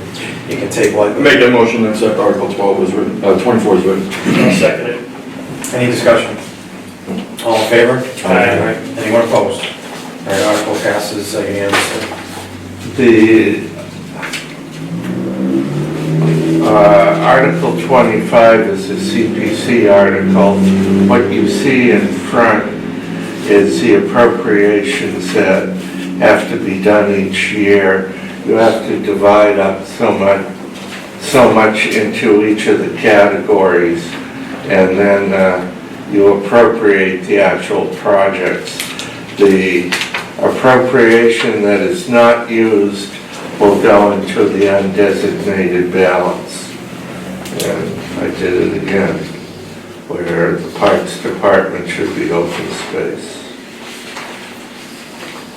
you can take lightly. Make that motion, that accept Article 12 is written, 24 is written. I'll second it. Any discussion? All in favor? Aye. Anyone opposed? All right, article passes unanimously. The Article 25 is a CPC article. What you see in front is the appropriations that have to be done each year. You have to divide up so much into each of the categories, and then you appropriate the actual projects. The appropriation that is not used will go into the undesignated balance. And I did it again, where the Parks Department should be open space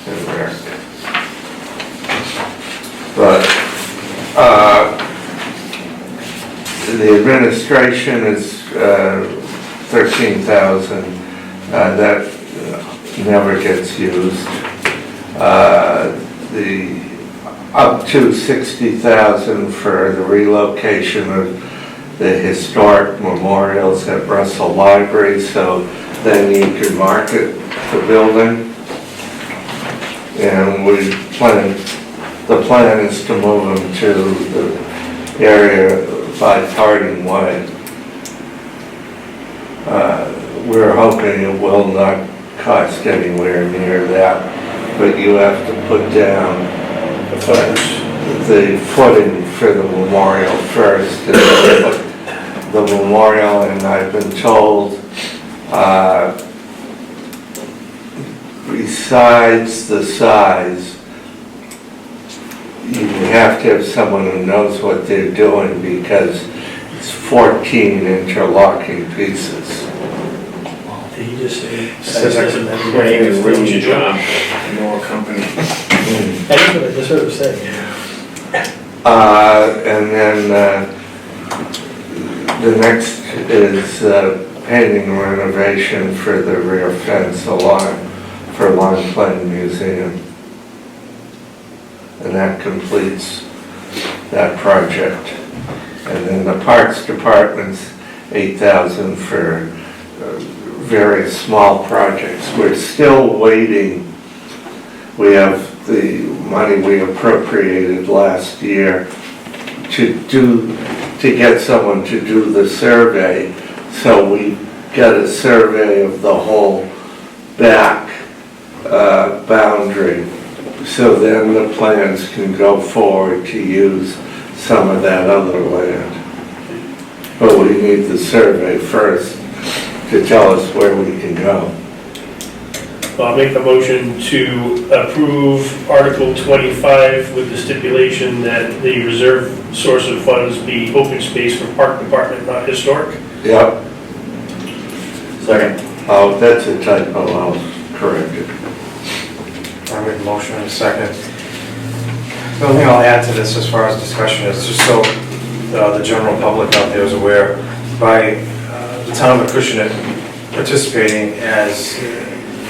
and rec. But the administration is 13,000. That never gets used. The up to 60,000 for the relocation of the historic memorials at Russell Library, so then you can market the building. And the plan is to move them to the area by Harding Way. We're hoping it will not cost anywhere near that, but you have to put down the footing for the memorial first. And the memorial, and I've been told, besides the size, you have to have someone who knows what they're doing, because it's 14 interlocking pieces. Did he just say? Says I could bring and ruin your job, more company. I just heard him say. And then the next is painting renovation for the rear fence for Long Plain Museum. And that completes that project. And then the Parks Department's 8,000 for various small projects. We're still waiting. We have the money we appropriated last year to get someone to do the survey. So we get a survey of the whole boundary. So then the plans can go forward to use some of that other land. But we need the survey first to tell us where we can go. Well, I'll make the motion to approve Article 25 with the stipulation that the reserve source of funds be open space for park department, not historic. Yep. Second. Oh, that's a typo, I'll correct it. I made a motion in a second. The only thing I'll add to this as far as discussion is just so the general public out there is aware, by the town of Acushnet participating as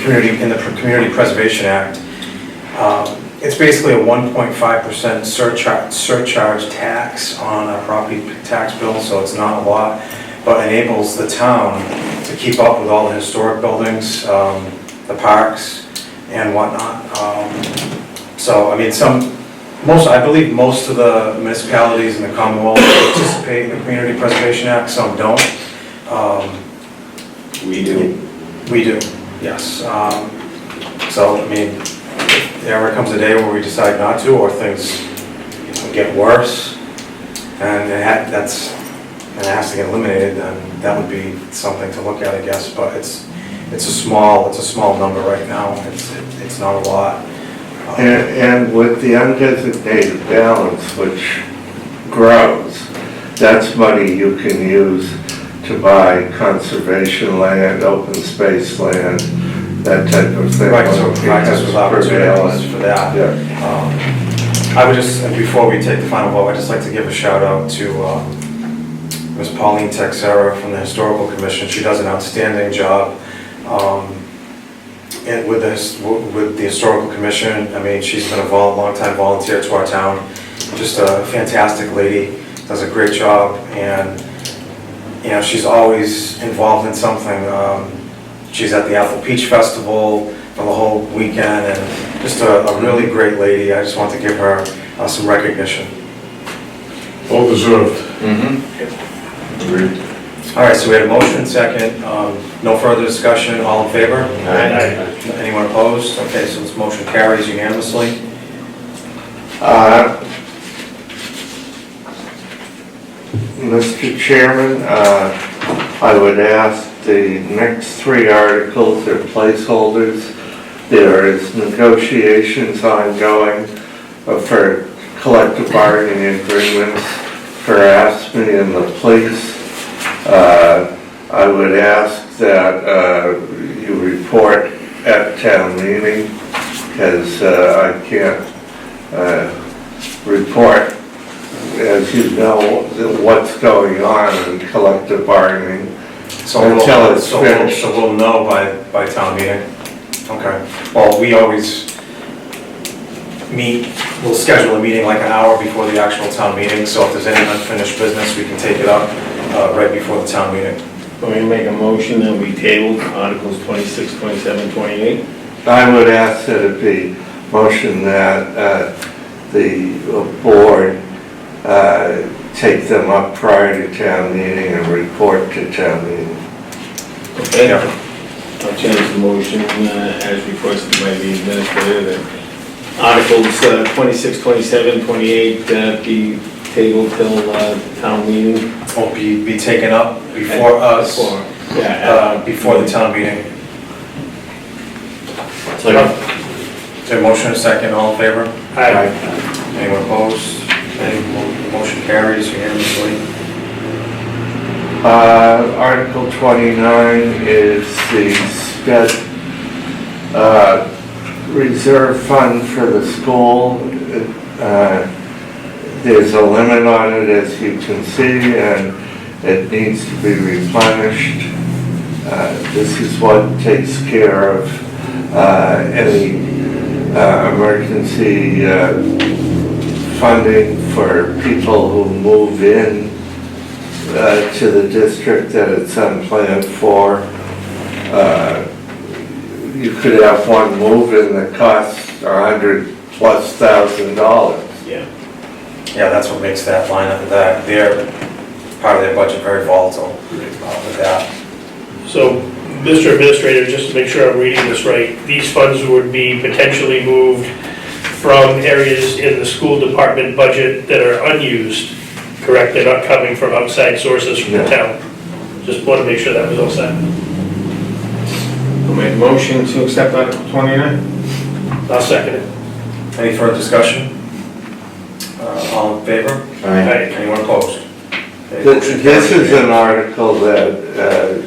community, in the Community Preservation Act, it's basically a 1.5% surcharge tax on a property tax bill, so it's not a lot, but enables the town to keep up with all the historic buildings, the parks, and whatnot. So, I mean, I believe most of the municipalities in the Commonwealth participate in the Community Preservation Act, some don't. We do. We do, yes. So, I mean, if there ever comes a day where we decide not to, or things get worse, and it has to get eliminated, then that would be something to look at, I guess, but it's a small number right now, it's not a lot. And with the undesignated balance, which grows, that's money you can use to buy conservation land, open space land, that type of thing. Right, so it provides us with opportunities for that. Yeah. I would just, and before we take the final vote, I'd just like to give a shout out to Ms. Pauline Texera from the Historical Commission. She does an outstanding job and with the Historical Commission. I mean, she's been a long-time volunteer to our town. Just a fantastic lady, does a great job, and you know, she's always involved in something. She's at the Apple Peach Festival for the whole weekend, and just a really great lady. I just want to give her some recognition. Well deserved. Agreed. All right, so we had a motion, second. No further discussion, all in favor? Aye. Anyone opposed? Okay, so this motion carries unanimously. Mr. Chairman, I would ask the next three articles are placeholders. There is negotiations ongoing for collective bargaining agreements for ASME and the police. I would ask that you report at town meeting, because I can't report, as you know, what's going on in collective bargaining until it's finished. So we'll know by town meeting? Okay. Well, we always we'll schedule a meeting like an hour before the actual town meeting, so if there's any unfinished business, we can take it up right before the town meeting. Can we make a motion that we table Articles 26, 27, 28? I would ask that it be motion that the board take them up prior to town meeting and report to town meeting. Okay. I'll change the motion as requested by the administrator that Articles 26, 27, 28 be tabled till town meeting. Will be taken up before us, before the town meeting. Is there a motion, a second, all in favor? Aye. Anyone opposed? Any motion carries unanimously? Article 29 is the reserve fund for the school. There's a limit on it, as you can see, and it needs to be replenished. This is what takes care of any emergency funding for people who move in to the district that it's unplanned for. You could have one move in that costs $100,000+. Yeah. Yeah, that's what makes that line up, their part of their budget very volatile with that. So Mr. Administrator, just to make sure I'm reading this right, these funds would be potentially moved from areas in the school department budget that are unused, correct? They're not coming from outside sources from the No. town. Just want to make sure that was all set. I'll make a motion to accept Article 29. I'll second it. Any further discussion? All in favor? Aye. Anyone opposed? Okay, motion This carries. is an article that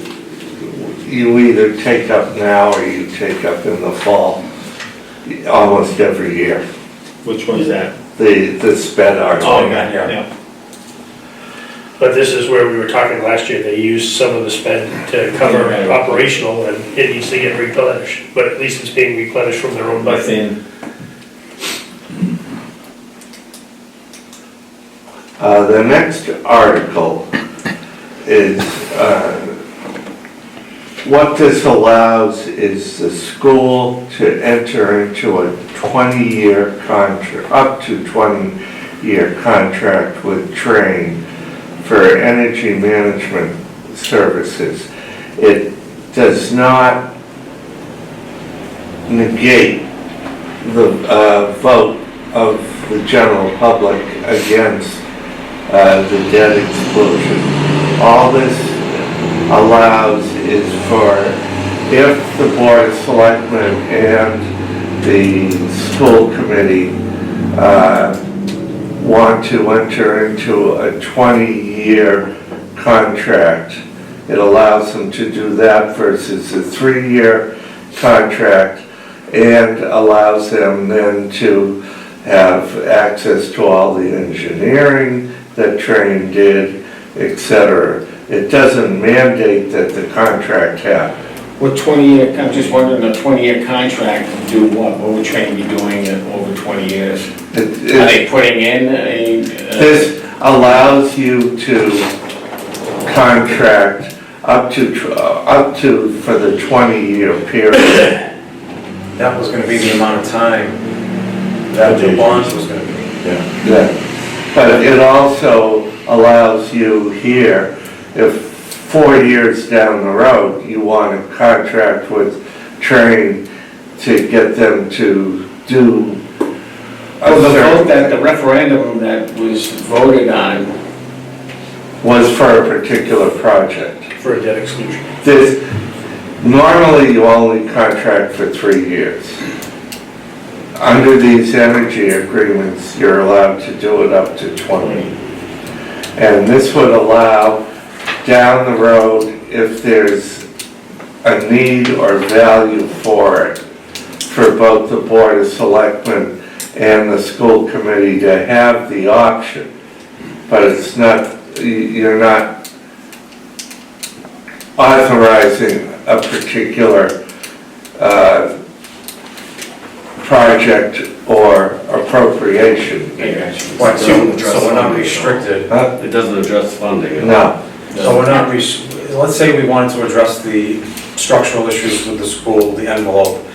you either take up now or you take up in the fall, almost every year. Which one is that? The sped article. Oh, yeah. But this is where we were talking last year, they used some of the spend to cover Right. operational, and it needs to get replenished, but at least it's being replenished from their own budget. Within, The next article is, what this allows is the school to enter into a 20-year contract, up to 20-year contract with Train for energy management services. It does not negate the vote of the general public against the debt exclusion. All this allows is for, if the Board of Selectmen and the school committee want to enter into a 20-year contract, it allows them to do that versus a 3-year contract, and allows them then to have access to all the engineering that Train did, etc. It doesn't mandate that the contract happen. what 20-year, I'm just wondering, a 20-year contract to do what? What would Train be doing in over 20 years? Are they putting in a? This allows you to contract up to, for the 20-year period. That was gonna be the amount of time that the bonds was gonna be. Yeah. But it also allows you here, if 4 years down the road, you want to contract with Train to get them to do a Oh, the vote certain, that, the referendum that was voted on, was for a particular project. For a debt exclusion. This, normally you only contract for 3 years. Under these energy agreements, you're allowed to do it up to 20. And this would allow down the road, if there's a need or value for it, for both the Board of Selectmen and the school committee to have the option. But it's not, you're not authorizing a particular project or appropriation. Right, so we're not restricted. It doesn't address funding. No, So we're not, let's say we wanted to address the structural issues with the school, the envelope.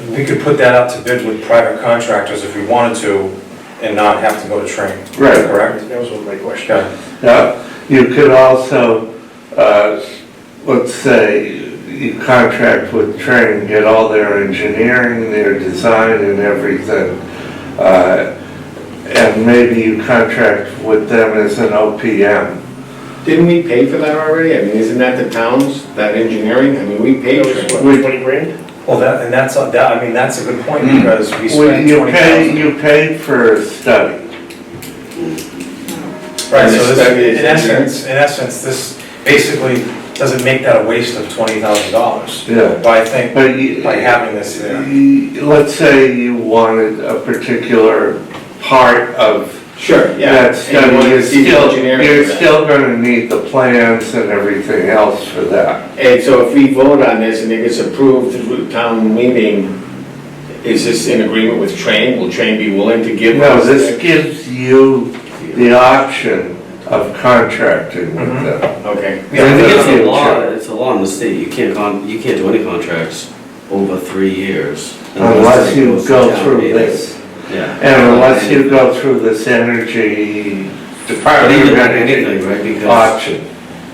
We could put that out to bid with private contractors if we wanted to and not have to go to Train. Right. Correct? That was one of my questions. Okay. yeah, you could also, let's say, you contract with Train, get all their engineering, their design and everything, and maybe you contract with them as an OPM. didn't we pay for that already? I mean, isn't that the town's, that engineering? I mean, we paid That for was it. what, 20 grand? Well, that's a good point because we spent You 20,000. you paid for a study. Right, And so the this, study is in essence, this basically doesn't make that a waste of $20,000. Yeah. But I think But you, by having this there. let's say you wanted a particular part of Sure, yeah. that And you study, wanted to see the engineering you're for that. still gonna need the plans and everything else for that. And so if we vote on this and it gets approved through town meeting, is this in agreement with Train? Will Train be willing to give No, us? this gives you the option of contracting with Mhm. them. Okay. Yeah, I think it's a Future. law, it's a law in the state, you can't do any contracts over 3 years. Unless you it goes to go town through meeting. this. Yeah. And unless you go through this energy But department even of anything, energy right, because, auction.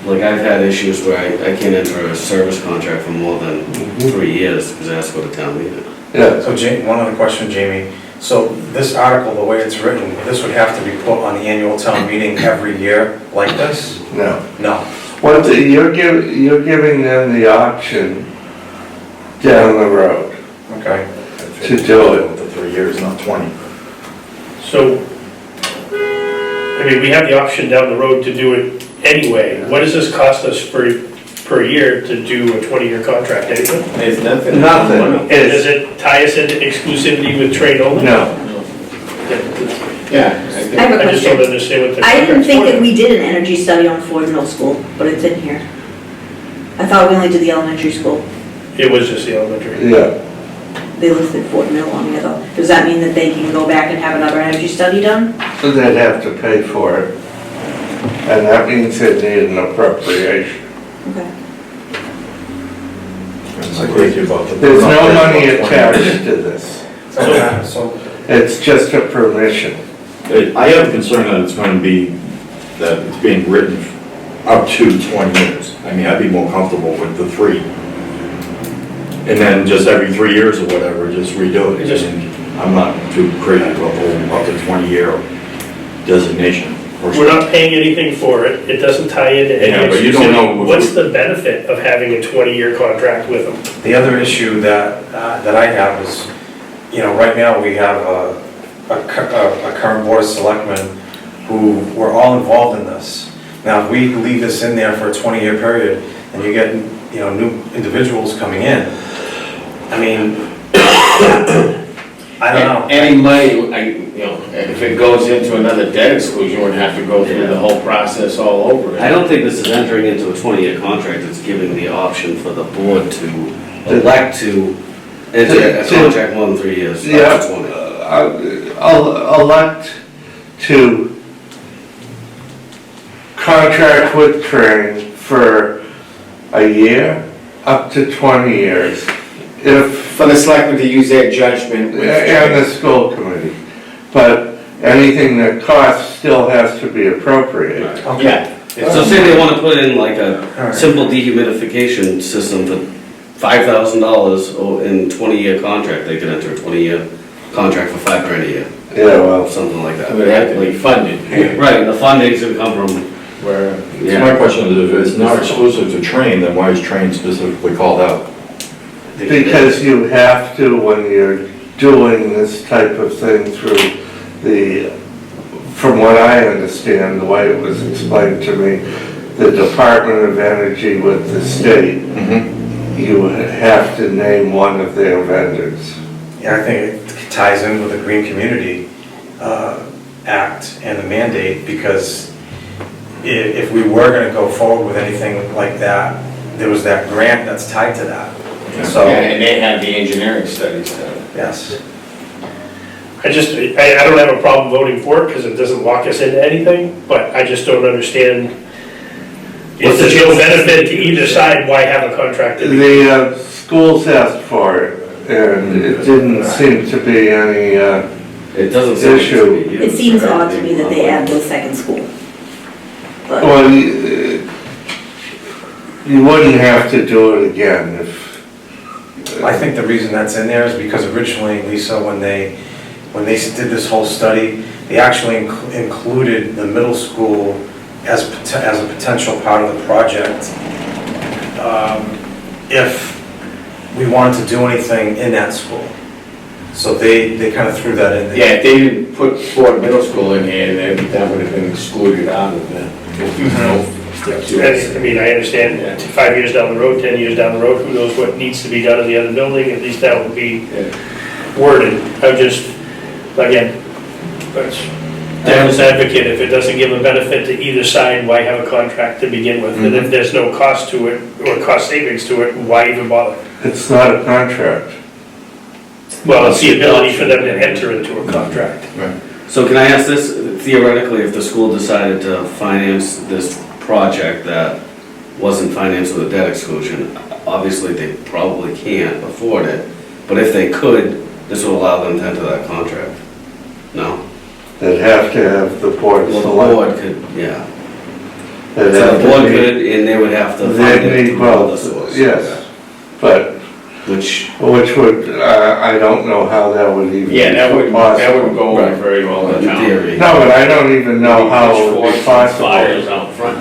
like I've had issues where I can't enter a service contract for more than 3 years because it has to go to town meeting. Yeah, So one other question, Jamie. So this article, the way it's written, this would have to be put on the annual town meeting every year like this? no. No. You're giving them the option down the road Okay. to do it. The 3 years, not 20. So, I mean, we have the option down the road to do it anyway. What does this cost us per year to do a 20-year contract, anything? There's nothing. Nothing. Does it tie us into exclusivity with trade only? No. Yeah. I have a I just don't question. understand what the I didn't contract's think for that we did an energy study on Ford Middle School, but it's in here. I thought we only did the elementary school. It was just the elementary. Yeah, They listed Ford Middle on here though. Does that mean that they can go back and have another energy study done? so they'd have to pay for it. And that means they need an appropriation. Okay. I agree with you about the. There's no money 20. attached to this. So, It's just a permission. I have a concern that it's going to be, that it's being written up to 20 years. I mean, I'd be more comfortable with the 3. And then just every 3 years or whatever, just redo it. And I'm not too crazy about the whole up to 20-year designation. We're not paying anything for it. It doesn't tie into any Yeah, but you don't know exclusivity. What's the benefit of having a 20-year contract with them? the other issue that I have is, you know, right now we have a current board of selectmen who were all involved in this. Now, if we leave this in there for a 20-year period and you get, you know, new individuals coming in, I mean, I don't know. Any money, you know, if it goes into another debt exclusion, we'd have to go through the whole process all over again. I don't think this is entering into a 20-year contract, it's giving the option for the board to elect to enter a contract more than 3 years, Yeah, up to 20. I'll elect to contract with Train for a year, up to 20 years. If, For the selectmen to use their judgment with. and the school committee. But anything that costs still has to be appropriated. Yeah. So say they want to put in like a Alright. simple dehumidification system for $5,000 in 20-year contract, they could enter a 20-year contract for $5,000 a year, Yeah, well, something like It that. would have to be funded. Right, the funding's gonna come from, Where, So my question is, if it's not exclusive to Train, then why is Train specifically called out? because you have to, when you're doing this type of thing through the, from what I understand, the way it was explained to me, the Department of Energy with the state, you have to name one of their vendors. Yeah, I think it ties in with the Green Community Act and the mandate, because if we were gonna go forward with anything like that, there was that grant that's tied to that. So, and they have the engineering studies done. yes. I don't have a problem voting for it because it doesn't lock us into anything, but I just don't understand. If there's no benefit to either side, why have a contract? The schools asked for it, and it didn't seem to be any, it doesn't seem Issue. to be used. It seems odd to me that they add the second school. But well, you wouldn't have to do it again if, I think the reason that's in there is because originally, Lisa, when they did this whole study, they actually included the middle school as a potential part of the project. If we wanted to do anything in that school. So they kind of threw that in there. Yeah, if they didn't put Ford Middle School in here, then that would have been excluded out of the. I mean, I understand 5 years down the road, 10 years down the road, who knows what needs to be done in the other building, at least that would be worded. I'm just, again, that's devil's advocate, if it doesn't give a benefit to either side, why have a contract to begin with? And if there's no cost to it, or cost savings to it, why even bother? it's not a contract. Well, it's the ability for them to enter into a contract. So can I ask this, theoretically, if the school decided to finance this project that wasn't financed with a debt exclusion, obviously they probably can't afford it, but if they could, this would allow them to enter that contract? No? They'd have to have the board Well, the select. board could, yeah. They'd So have the board to could, and they would have to fund They'd it need through all the both, source. yes, but, Which, which would, I don't know how that would even. Yeah, that wouldn't possible. go over very well in in town. theory. No, but I don't even know how it would be Fires possible. out front.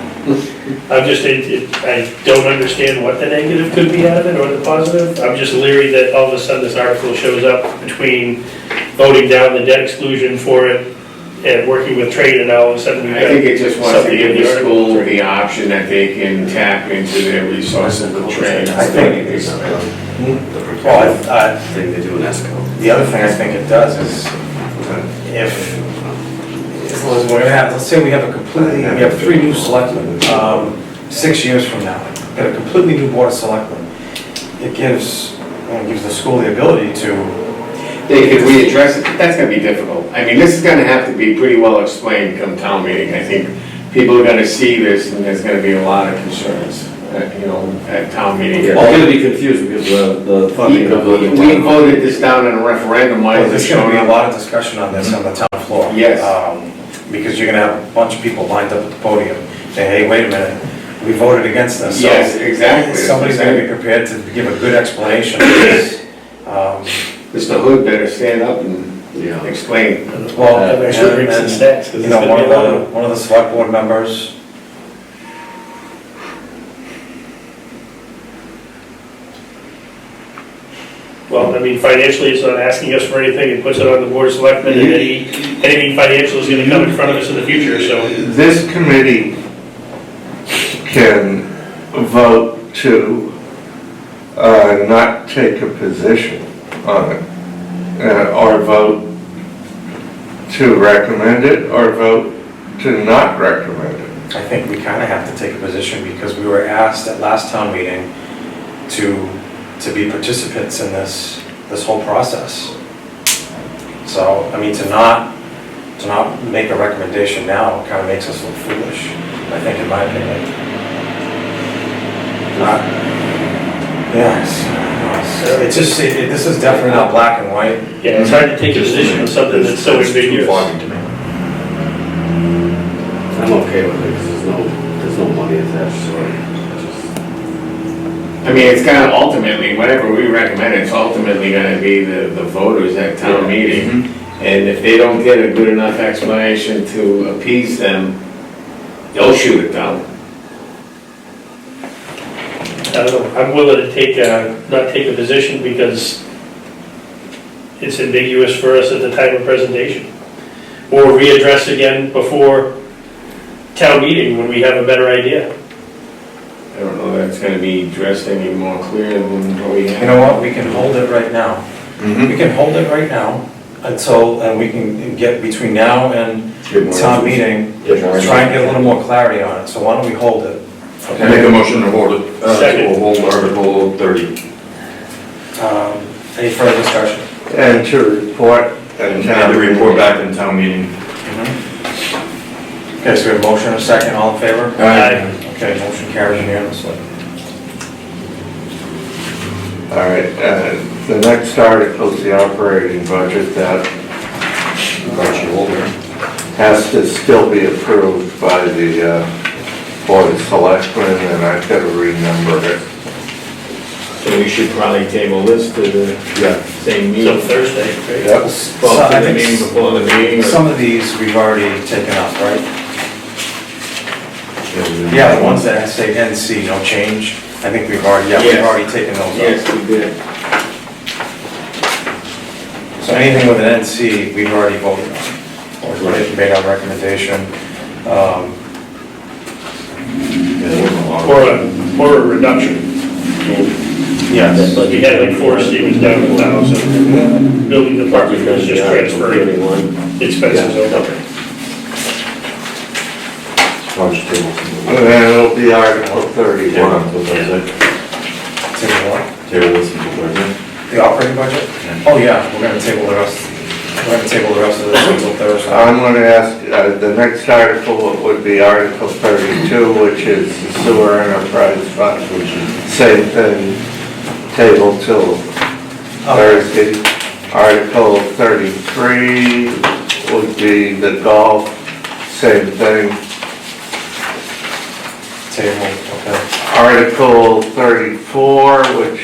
I'm just, I don't understand what the negative could be out of it or the positive. I'm just leery that all of a sudden this article shows up between voting down the debt exclusion for it and working with trade, and all of a sudden we've got I think it just wants to something give in the the article. school the option that they can tap into their resources with trade. I think Well, Thing they do in ESCO. the other thing I think it does is if, we're gonna have, let's say we have we have 3 new selectmen, 6 years from now, we have a completely new board of selectmen. It gives the school the ability to, If we address it, that's gonna be difficult. I mean, this is gonna have to be pretty well explained come town meeting. I think people are gonna see this and there's gonna be a lot of concerns, at town meeting. Yeah, they're gonna be confused because the funding of the. We voted this down in a referendum, why is it there's gonna showing be a up? lot of discussion on this on the town floor. Yes. Because you're gonna have a bunch of people lined up at the podium, saying, hey, wait a minute, we voted against this. So Yes, exactly. Somebody's gonna be prepared to give a good explanation of this. Mr. Hood better stand up and Yeah. explain. Well, I should bring some snacks, 'cause it's gonna be a long. one of the select board members, Well, I mean, financially, it's not asking us for anything, it puts it on the board of selectmen, and anything financial is gonna come in front of us in the future, so. This committee can vote to not take a position on it, or vote to recommend it, or vote to not recommend it. I think we kinda have to take a position because we were asked at last town meeting to be participants in this whole process. So, I mean, to not make a recommendation now kinda makes us look foolish, I think, in my opinion. Yes, it's just, this is definitely not black and white. Yeah, it's hard to take a position on something that's so It's too ambiguous. foggy to me. I'm okay with it because there's no money attached to it. I mean, it's gonna ultimately, whatever we recommend, it's ultimately gonna be the voters at town meeting. And if they don't get a good enough explanation to appease them, they'll shoot it down. I don't know, I'm willing to not take a position because it's ambiguous for us at the time of presentation. Or readdress again before town meeting when we have a better idea. I don't know that it's gonna be dressed any more clear than what we have. You know what, we can hold it right now. We can hold it right now until, and we can get between now and Get more town answers. meeting, Get more try and answers. get a little more clarity on it. So why don't we hold it? Make a motion to hold it, Second. to hold Article 30. Any further discussion? And to report. And to report back in town meeting. Okay, so we have a motion and a second, all in favor? Aye. Okay, motion carries unanimously. All right, the next article is the operating budget that Got you older. has to still be approved by the Board of Selectmen, and I've got to renumber it. So we should probably table this to the same So meeting. Thursday, right? Yep. So Well, I to the think meeting before the meeting, or- some of these we've already taken up, right? Yeah, the ones that say NC, no change, I think we've already, we've Yes. already taken those up. Yes, we did. So anything with an NC, we've already voted on, or we've made our recommendation. Or a reduction. Yes. You had like forestry was down 1,000, building department was just transferring expenses over. I'll just table some. And then it'll be Article Table 31. until Thursday. Table what? Table this until Thursday. The operating budget? Oh, yeah, we're gonna table the rest of this until Thursday. I'm going to ask, the next article would be Article 32, which is the sewer enterprise fund, which is same thing, table till Thursday. Article 33 would be the golf, same thing. Table, okay. Article 34, which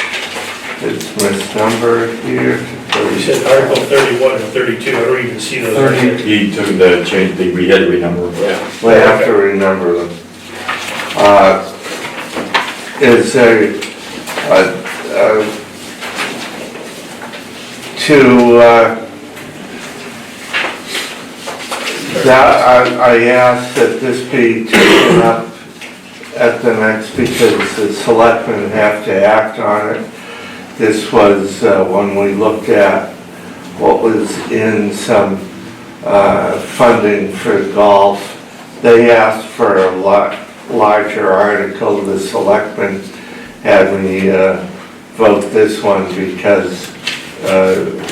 is misnumbered here. You said Article 31 and 32, I don't even see those. 30. He took the change, we had to renumber. Yeah. We have to remember them. Is there, I asked that this be taken up at the next, because the selectmen have to act on it. This was when we looked at what was in some funding for golf. They asked for a larger article. The selectmen had me vote this one because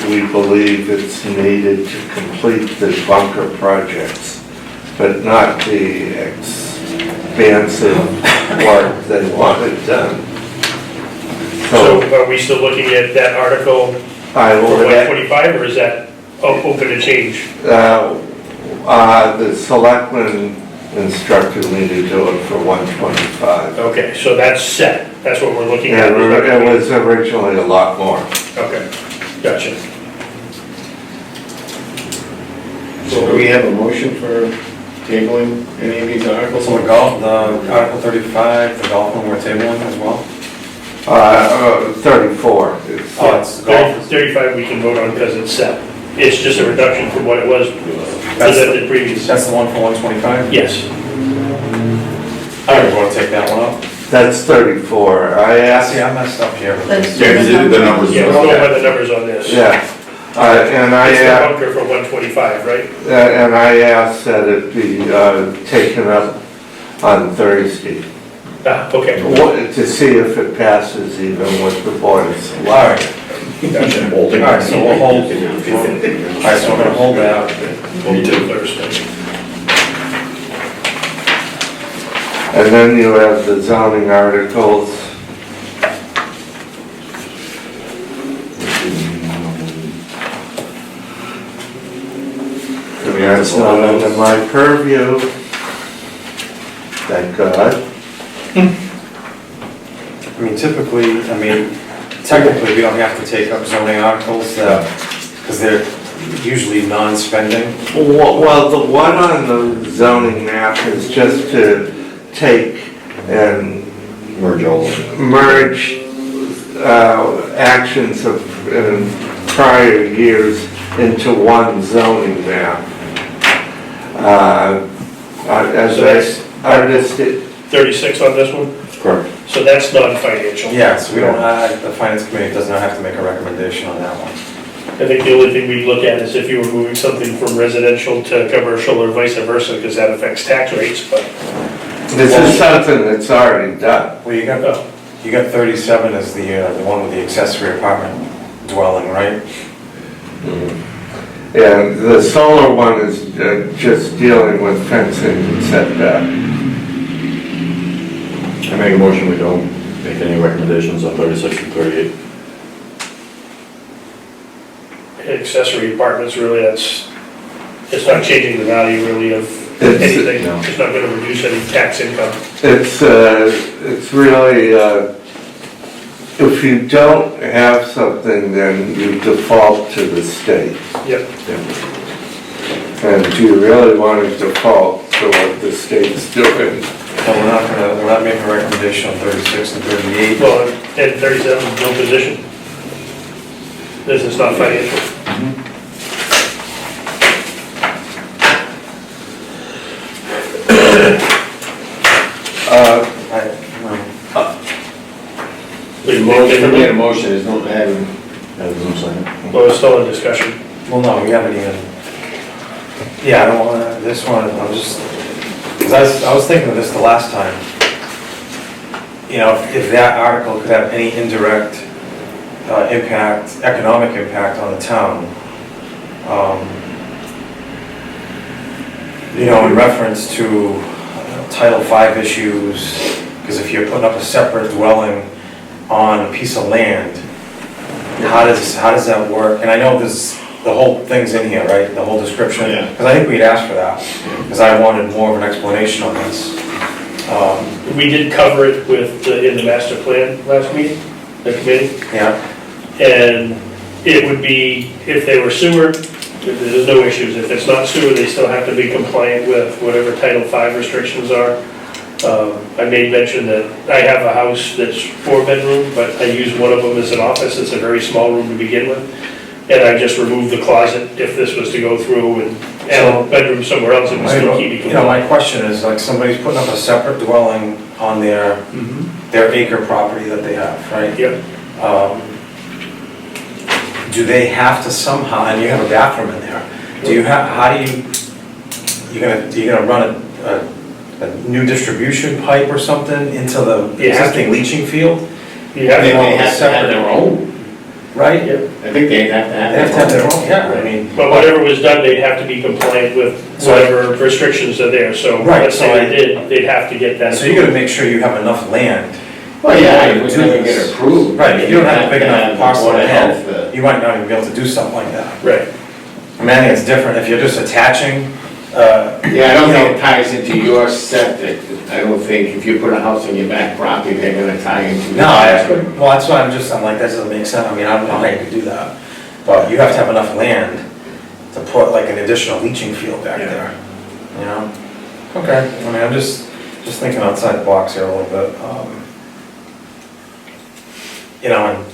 we believe it's needed to complete the bunker projects, but not the expansive work they wanted done. So are we still looking at that article I for will, 125, or is that open to change? the selectmen instructed me to do it for 125. Okay, so that's set, that's what we're looking Yeah, at. it was originally a lot more. Okay, gotcha. So do we have a motion for tabling any of these articles? So the golf, the Article 35, the golf one we're tabling as well? 34. It's- Oh, it's the golf. 35 we can vote on because it's set. It's just a reduction from what it was presented previously. That's the one for 125? Yes. I don't want to take that one up. That's 34. I asked, See, I messed up here. That's- Yeah, 'cause the numbers. Yeah, we're going by the numbers on this. yeah, and It's the I, bunker for 125, right? and I asked that it be taken up on Thursday, Okay. to see if it passes even with the board of All selectmen. right. All right, so we'll hold, all right, so we're gonna hold that. We'll do Thursday. And then you have the zoning articles. That's not under my purview. Thank God. I mean, typically, technically, we don't have to take up zoning articles, because they're usually non-spending. Well, the one on the zoning map is just to take and Merge all. merge actions of prior years into one zoning map. As I just did, 36 on this one, Correct. so that's non-financial. Yeah, so we don't, the finance committee does not have to make a recommendation on that one. I think the only thing we'd look at is if you were moving something from residential to commercial or vice versa, because that affects tax rates, but, this is something that's already done. Well, you got 37 as the one with the accessory apartment dwelling, right? And the solar one is just dealing with fencing and setback. I make a motion, we don't make any recommendations on 36 and 38. accessory apartments, really, it's not changing the value really of It's- anything. no. It's not gonna reduce any tax income. It's really, if you don't have something, then you default to the state. Yep. And do you really want to default to what the state's doing? So we're not making a recommendation on 36 and 38. Well, and 37 is no position. This is not financial. We can make We made a different. motion, there's no, I haven't, There's no second. Well, it's still in discussion. Well, no, we haven't even, yeah, I don't wanna, this one, I'm just, because I was thinking of this the last time. You know, if that article could have any indirect impact, economic impact on the town. You know, in reference to Title V issues, because if you're putting up a separate dwelling on a piece of land, how does that work? And I know this, the whole thing's in here, right? The whole description? Yeah. Because I think we'd asked for that, because I wanted more of an explanation on this. we did cover it in the master plan last meeting, the committee. Yeah, And it would be, if they were sewer, there's no issues. If it's not sewer, they still have to be compliant with whatever Title V restrictions are. I made mention that I have a house that's 4-bedroom, but I use one of them as an office. It's a very small room to begin with. And I just removed the closet if this was to go through and add a bedroom somewhere else, it would still keep it you know, compliant. my question is, like, somebody's putting up a separate dwelling on their acre property that they have, right? Yep. Do they have to somehow, and you have a bathroom in there, do you have, how do you, you're gonna run a new distribution pipe or something into the You have existing leaching field? You have They to- have to have their own. Right? Yep. I think they have to have They have to have their own, yeah, I mean. But whatever was done, they'd have to be compliant with whatever restrictions are there. So Right, let's so say they did, they'd have to get that. So you gotta make sure you have enough land. Well, yeah, to it would do never this. get approved. Right, if you don't have a big to enough have parcel Board of of Health, land, you might not even be able to do something like that. Right. I mean, I think it's different if you're just attaching, Yeah, I don't think it ties into your septic. I don't think if you put a house on your back property, they're gonna tie into. no, well, that's why I'm like, that doesn't make sense, I mean, I don't know how you could do that. But you have to have enough land to put like an additional leaching field back Yeah. there, you know? Okay, I mean, I'm just thinking outside the box here a little bit. You know, and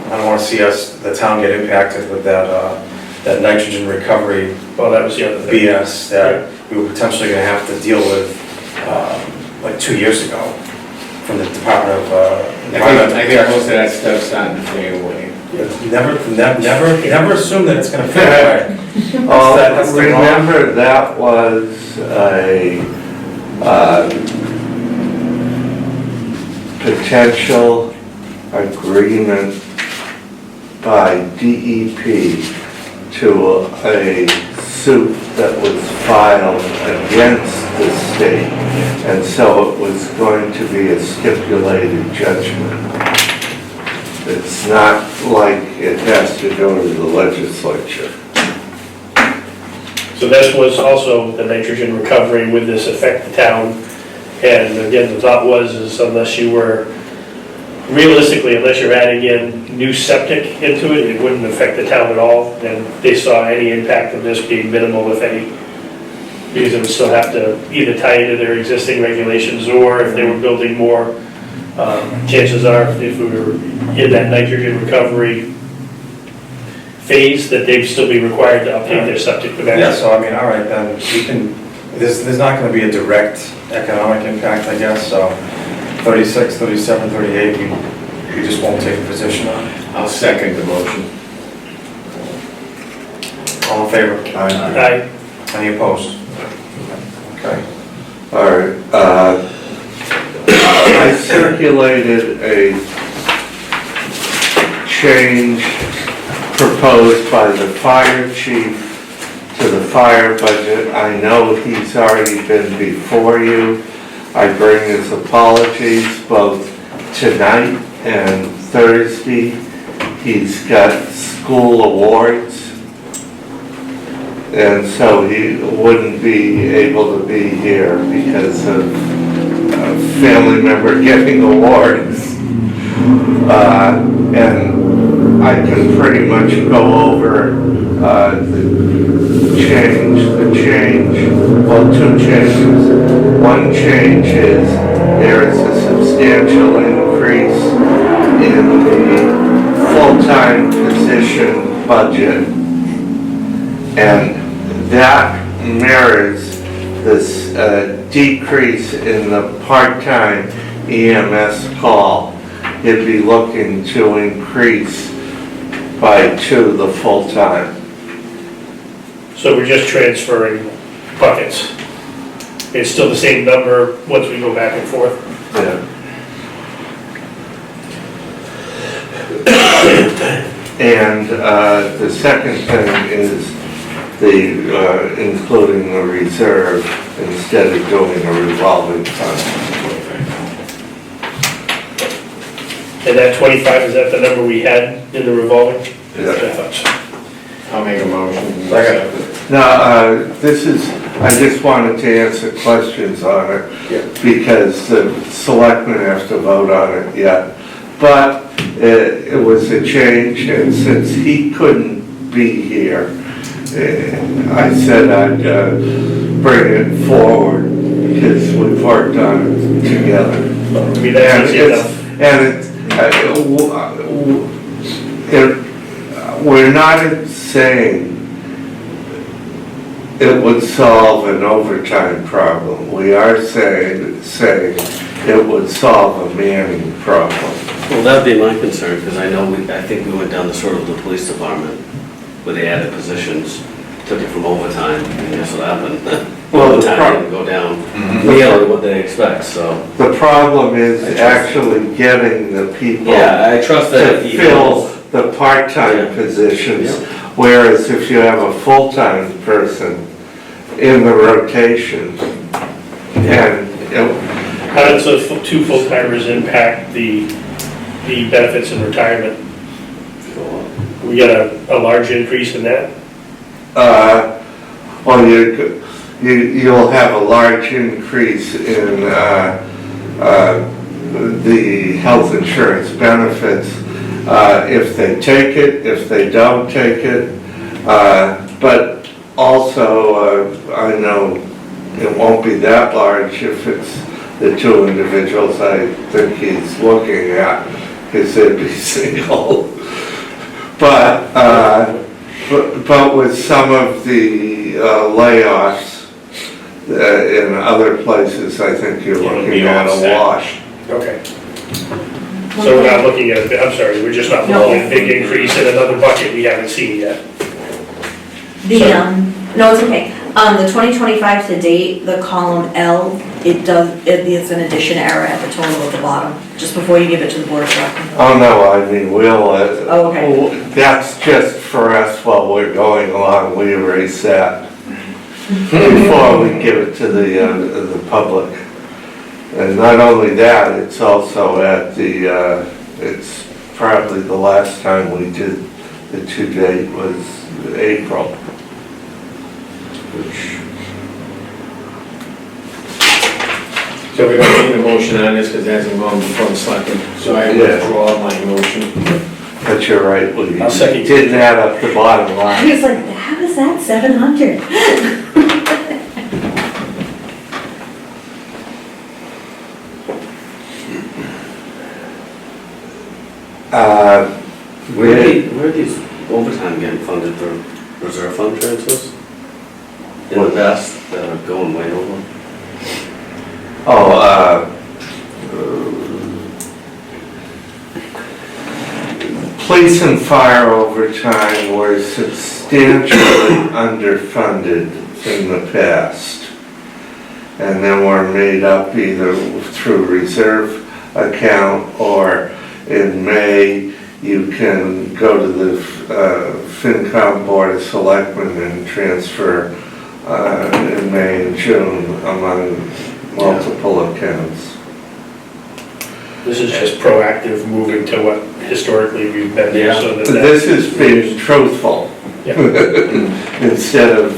I don't wanna see the town get impacted with that nitrogen recovery Well, that was the other thing. BS that we were potentially gonna have to deal with, like 2 years ago from the Department of I think most of that stuff's starting to fade away. Never assume that it's gonna fade away. That's the wrong- Remember, that was a potential agreement by DEP to a suit that was filed against the state, and so it was going to be a stipulated judgment. It's not like it has to go to the legislature. So this was also the nitrogen recovery, would this affect the town? And again, the thought was, is unless you were, realistically, unless you're adding in new septic into it, it wouldn't affect the town at all. And they saw any impact of this being minimal, if any, because it would still have to either tie into their existing regulations, or if they were building more, chances are, if we were in that nitrogen recovery phase, that they'd still be required to update their septic Yeah, capacity. so I mean, all right, then, we can, there's not gonna be a direct economic impact, I guess, so 36, 37, 38, we just won't take a position on it. I'll second the motion. All in favor? Aye. Any opposed? Okay. All right, I circulated a change proposed by the fire chief to the fire budget. I know he's already been before you. I bring his apologies both tonight and Thursday. He's got school awards, and so he wouldn't be able to be here because of a family member getting awards. And I can pretty much go over the change, well, two changes. One change is there is a substantial increase in the full-time position budget, and that mirrors this decrease in the part-time EMS call. He'd be looking to increase by 2 the full-time. So we're just transferring buckets. It's still the same number once we go back and forth. Yeah. And the second thing is including a reserve instead of doing a revolving fund. And that 25, is that the number we had in the revolving? Yeah. I thought so. I'll make a motion. Second. Now, I just wanted to answer questions on it, because the selectmen have to vote on it yet. But it was a change, and since he couldn't be here, I said I'd bring it forward, because we've worked on it together. I mean, that's easy enough. We're not saying it would solve an overtime problem. We are saying it would solve a manning problem. Well, that'd be my concern, because I think we went down the sort of the police department, where they added positions, took it from overtime, and guess what happened? Well, Overtime didn't go down nearly what they expect, so. The problem is actually getting the people Yeah, I trust that to he fill knows. the part-time Yeah. positions, Yeah. whereas if you have a full-time person in the rotation, and How does those two full-timers impact the benefits and retirement? We got a large increase in that? well, you'll have a large increase in the health insurance benefits if they take it, if they don't take it. But also, I know it won't be that large if it's the two individuals I think he's looking at, because they'd be single. But with some of the layoffs in other places, I think you're looking at a wash. Okay. So we're not looking at, I'm sorry, we're just not looking at a big increase in another bucket we haven't seen yet. No, it's okay. The 2025 to date, the column L, it's an addition error at the total at the bottom, just before you give it to the board of selectmen. Oh, no, I mean, we'll, Oh, okay. that's just for us while we're going along, we erase that before we give it to the public. And not only that, it's also at it's probably the last time we did the to date was April. So we don't need a motion on this because it hasn't gone before the selectmen, so I withdraw my motion. But you're right, we I'll second. didn't add up the bottom I line. was like, how is that 700? Where are these overtime getting funded through reserve fund transfers? In the past, that are going way over? Police and fire overtime were substantially underfunded in the past. And then were made up either through reserve account or in May, you can go to the FinCom Board of Selectmen and transfer in May and June among multiple accounts. This is just proactive, moving to what historically we've been here, so that. This is being truthful. Yeah. Instead of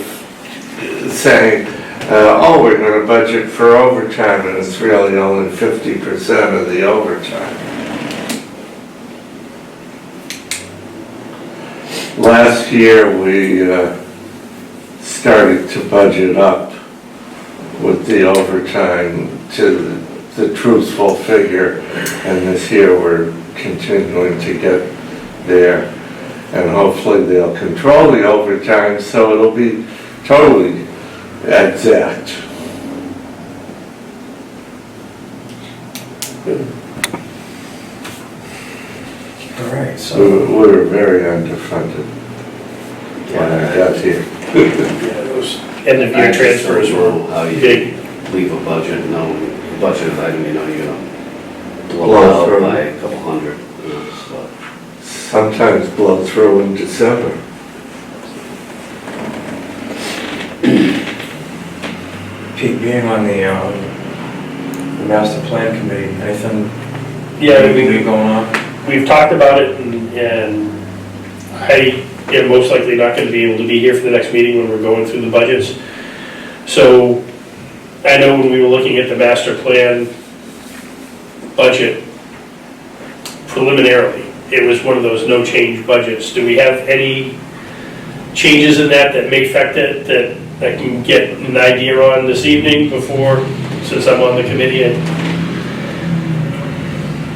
saying, oh, we're gonna budget for overtime, and it's really only 50% of the overtime. Last year, we started to budget up with the overtime to the truthful figure, and this year we're continuing to get there. And hopefully they'll control the overtime so it'll be totally exact. All right, so, We're very underfunded when I got here. Yeah, those end of I year just transfers don't know were how you big. leave a budget, budget item, you're gonna blow Blow out through. by a couple hundred, so. Sometimes blow through in December. Pete, being on the master plan committee, anything Yeah, I mean, going on? we've talked about it, and I and most likely not gonna be able to be here for the next meeting when we're going through the budgets. So, I know when we were looking at the master plan budget preliminarily, it was one of those no change budgets. Do we have any changes in that that may affect it, that I can get an idea on this evening before, since I'm on the committee?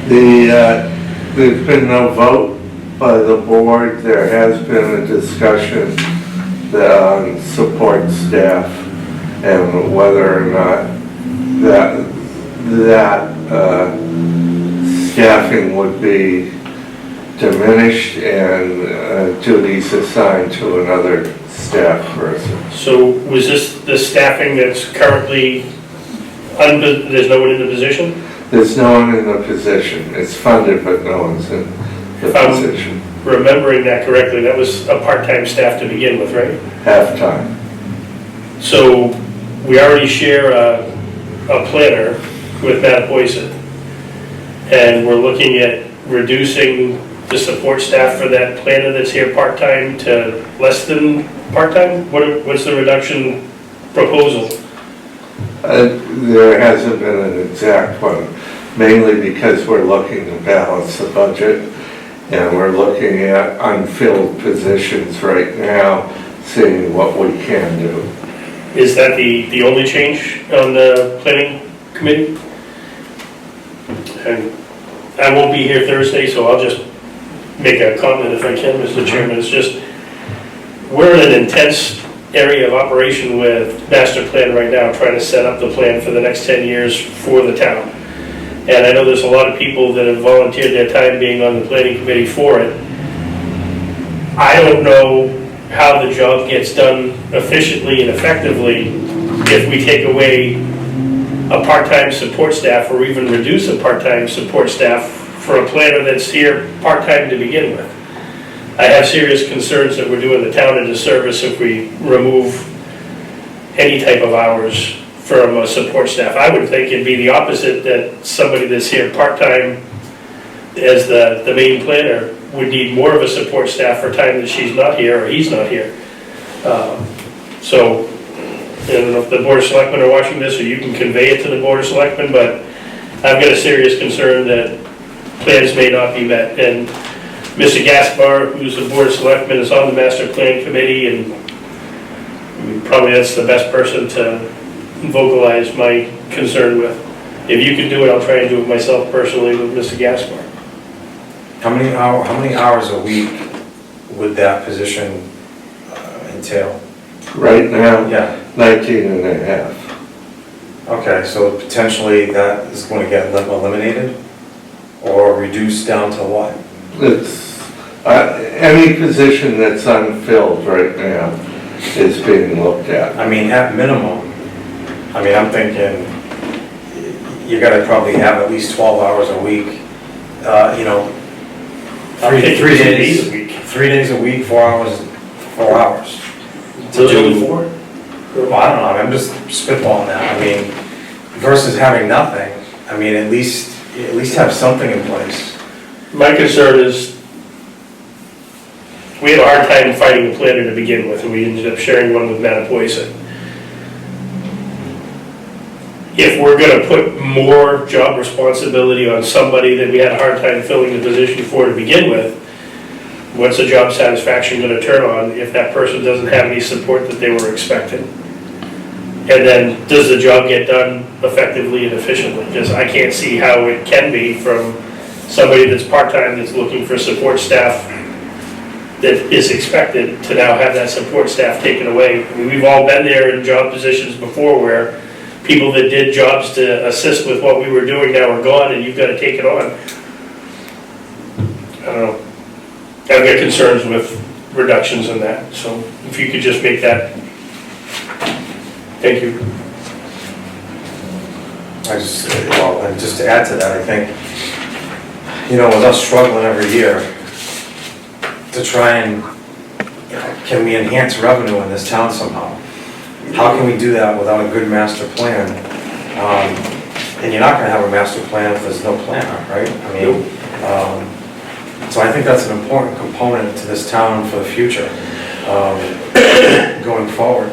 There's been no vote by the board. There has been a discussion on support staff and whether or not that staffing would be diminished and duties assigned to another staff person. So was this the staffing that's currently, there's no one in the position? There's no one in the position. It's funded, but no one's in the If I'm position. remembering that correctly, that was a part-time staff to begin with, right? Half-time. So we already share a planner with Mattapoisett, and we're looking at reducing the support staff for that planner that's here part-time to less than part-time? What's the reduction proposal? There hasn't been an exact one, mainly because we're looking to balance the budget, and we're looking at unfilled positions right now, seeing what we can do. Is that the only change on the planning committee? And I won't be here Thursday, so I'll just make a comment if I can, Mr. Chairman. It's just, we're in an intense area of operation with master plan right now, trying to set up the plan for the next 10 years for the town. And I know there's a lot of people that have volunteered their time being on the planning committee for it. I don't know how the job gets done efficiently and effectively if we take away a part-time support staff or even reduce a part-time support staff for a planner that's here part-time to begin with. I have serious concerns that we're doing the town a disservice if we remove any type of hours from a support staff. I would think it'd be the opposite, that somebody that's here part-time as the main planner would need more of a support staff for time that she's not here or he's not here. So, I don't know if the Board of Selectmen are watching this, or you can convey it to the Board of Selectmen, but I've got a serious concern that plans may not be met. And Mr. Gaspar, who's the Board of Selectmen, is on the Master Plan Committee, and probably that's the best person to vocalize my concern with. If you can do it, I'll try and do it myself personally with Mr. Gaspar. How many hours a week would that position entail? Right now, Yeah. 19 and a half. Okay, so potentially that is going to get eliminated or reduced down to what? It's, any position that's unfilled right now is being looked at. I mean, at minimum, I'm thinking you gotta probably have at least 12 hours a week, I'll take 3 3 days days a week. 3 days a week, 4 hours. To Really, do, only 4? well, I don't know, I'm just spitballing that, versus having nothing, at least have something in place. My concern is, we had a hard time finding a planner to begin with, and we ended up sharing one with Mattapoisett. If we're gonna put more job responsibility on somebody that we had a hard time filling the position for to begin with, what's the job satisfaction gonna turn on if that person doesn't have any support that they were expecting? And then, does the job get done effectively and efficiently? Because I can't see how it can be from somebody that's part-time that's looking for support staff that is expected to now have that support staff taken away. We've all been there in job positions before where people that did jobs to assist with what we were doing now are gone, and you've got to take it on. I don't know. I've got concerns with reductions in that, so if you could just make that. Thank you. And just to add to that, I think, with us struggling every year to try and, can we enhance revenue in this town somehow? How can we do that without a good master plan? And you're not gonna have a master plan if there's no planner, right? So I think that's an important component to this town for the future, going forward.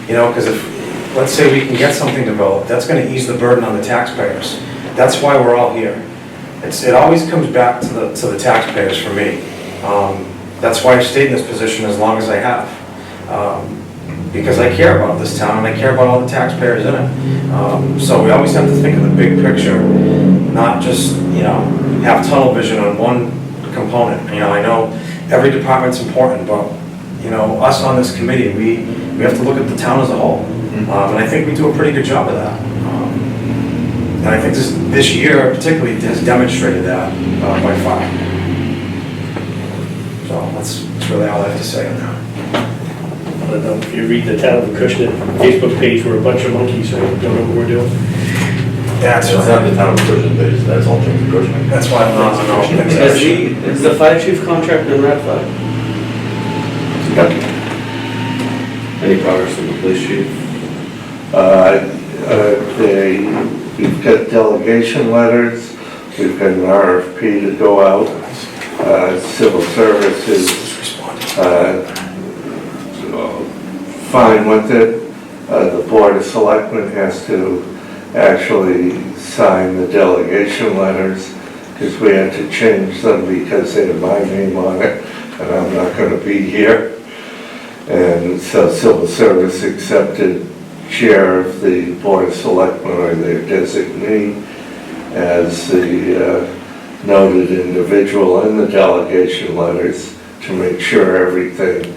You know, because if, let's say we can get something developed, that's gonna ease the burden on the taxpayers. That's why we're all here. It always comes back to the taxpayers for me. That's why I've stayed in this position as long as I have. Because I care about this town and I care about all the taxpayers in it. So we always have to think of the big picture, not just, you know, have tunnel vision on one component. You know, I know every department's important, but, you know, us on this committee, we have to look at the town as a whole. And I think we do a pretty good job of that. And I think this year particularly has demonstrated that by far. So that's really all I have to say on that. I don't know, if you read the town of Acushnet Facebook page, we're a bunch of monkeys, so I don't know what we're doing. That's It's not the town of Cushing, but that's all things Cushing. That's why I'm not on all things. Is the fire chief contract been ratified? Any progress from the police chief? We've got delegation letters, we've got an RFP to go out, civil services, fine with it. The Board of Selectmen has to actually sign the delegation letters, because we had to change them because they had my name on it, and I'm not gonna be here. And so civil service accepted chair of the Board of Selectmen or their designee as the noted individual in the delegation letters to make sure everything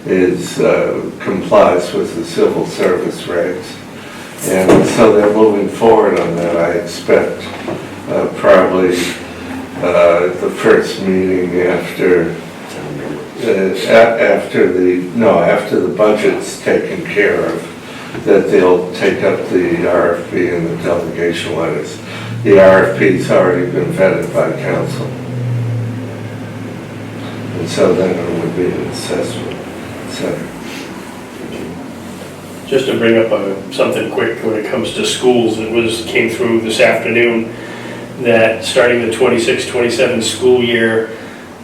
is complies with the civil service regs. And so they're moving forward on that. I expect probably the first meeting after the budget's taken care of, that they'll take up the RFP and the delegation letters. The RFP's already been vetted by council. And so then it would be an assessment center. Just to bring up something quick when it comes to schools, came through this afternoon that starting the 26-27 school year,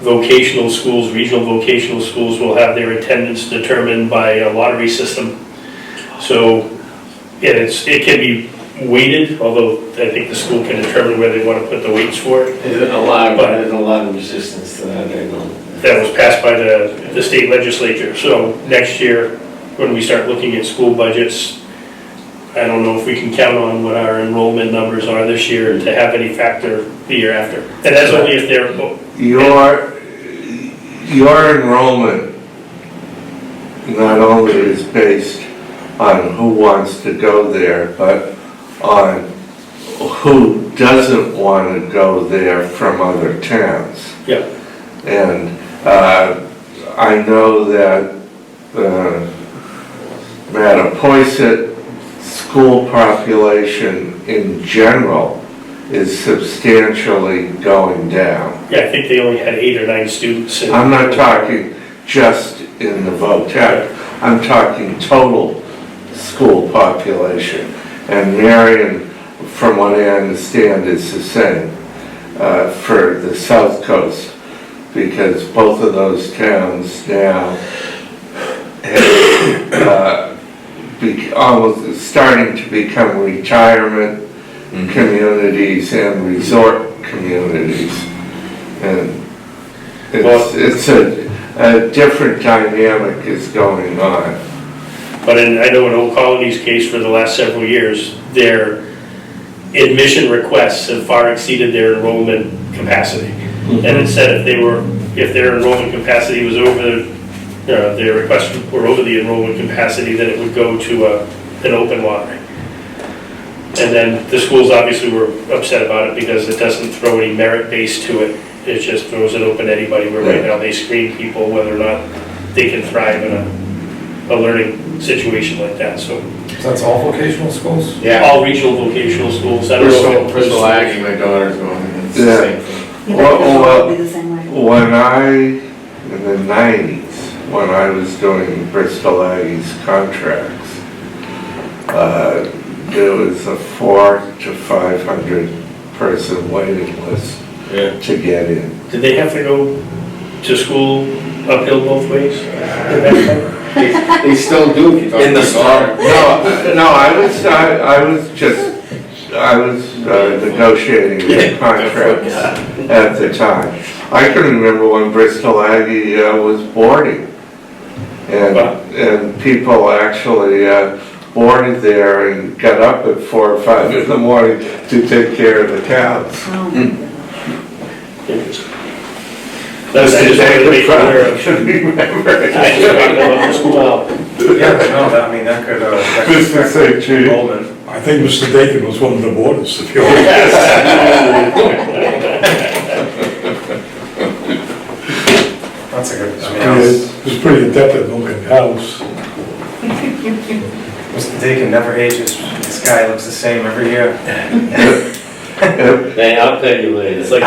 vocational schools, regional vocational schools will have their attendance determined by a lottery system. So it can be weighted, although I think the school can determine where they want to put the weights for it. There's a lot of resistance to that, I know. That was passed by the state legislature. So next year, when we start looking at school budgets, I don't know if we can count on what our enrollment numbers are this year to have any factor the year after. And that's only if they're... Your enrollment not only is based on who wants to go there, but on who doesn't want to go there from other towns. Yeah. And I know that Mattapoisett school population in general is substantially going down. Yeah, I think they only had 8 or 9 students. I'm not talking just in the VOTEC, I'm talking total school population. And Marion, from what I understand, is the same for the South Coast, because both of those towns now have almost starting to become retirement communities and resort communities. And it's a different dynamic is going on. But I know in Old Colony's case for the last several years, their admission requests have far exceeded their enrollment capacity. And it said if their enrollment capacity was over, their requests were over the enrollment capacity, then it would go to an open lottery. And then the schools obviously were upset about it because it doesn't throw any merit base to it. It just throws it open to anybody, where right now they screen people whether or not they can thrive in a learning situation like that. So that's all vocational schools? Yeah. All regional vocational schools. I don't know if Bristol Aggie, my daughter's going, it's the same thing. It'll be the same way. In the 90s, when I was doing Bristol Aggie's contracts, there was a 400 to 500 person waiting list to get in. Did they have to go to school uphill both ways? They still do if you talk In the to storm. No, I was negotiating the contracts at the time. I can remember when Bristol Aggie was boarding. And people actually boarded there and got up at 4 or 5 in the morning to take care of the cows. Interesting. That's, I just wanted to make you aware of. Should remember. I just wanted to know about the school. Yeah, but no, that, I mean, that could Mr. St. Jude. enrollment. I think Mr. Dakin was one of the boarders, if you're. That's a good, I mean, He was pretty adept at milking cows. Mr. Dakin never ages. This guy looks the same every year. Hey, I'll pay you later. It's like,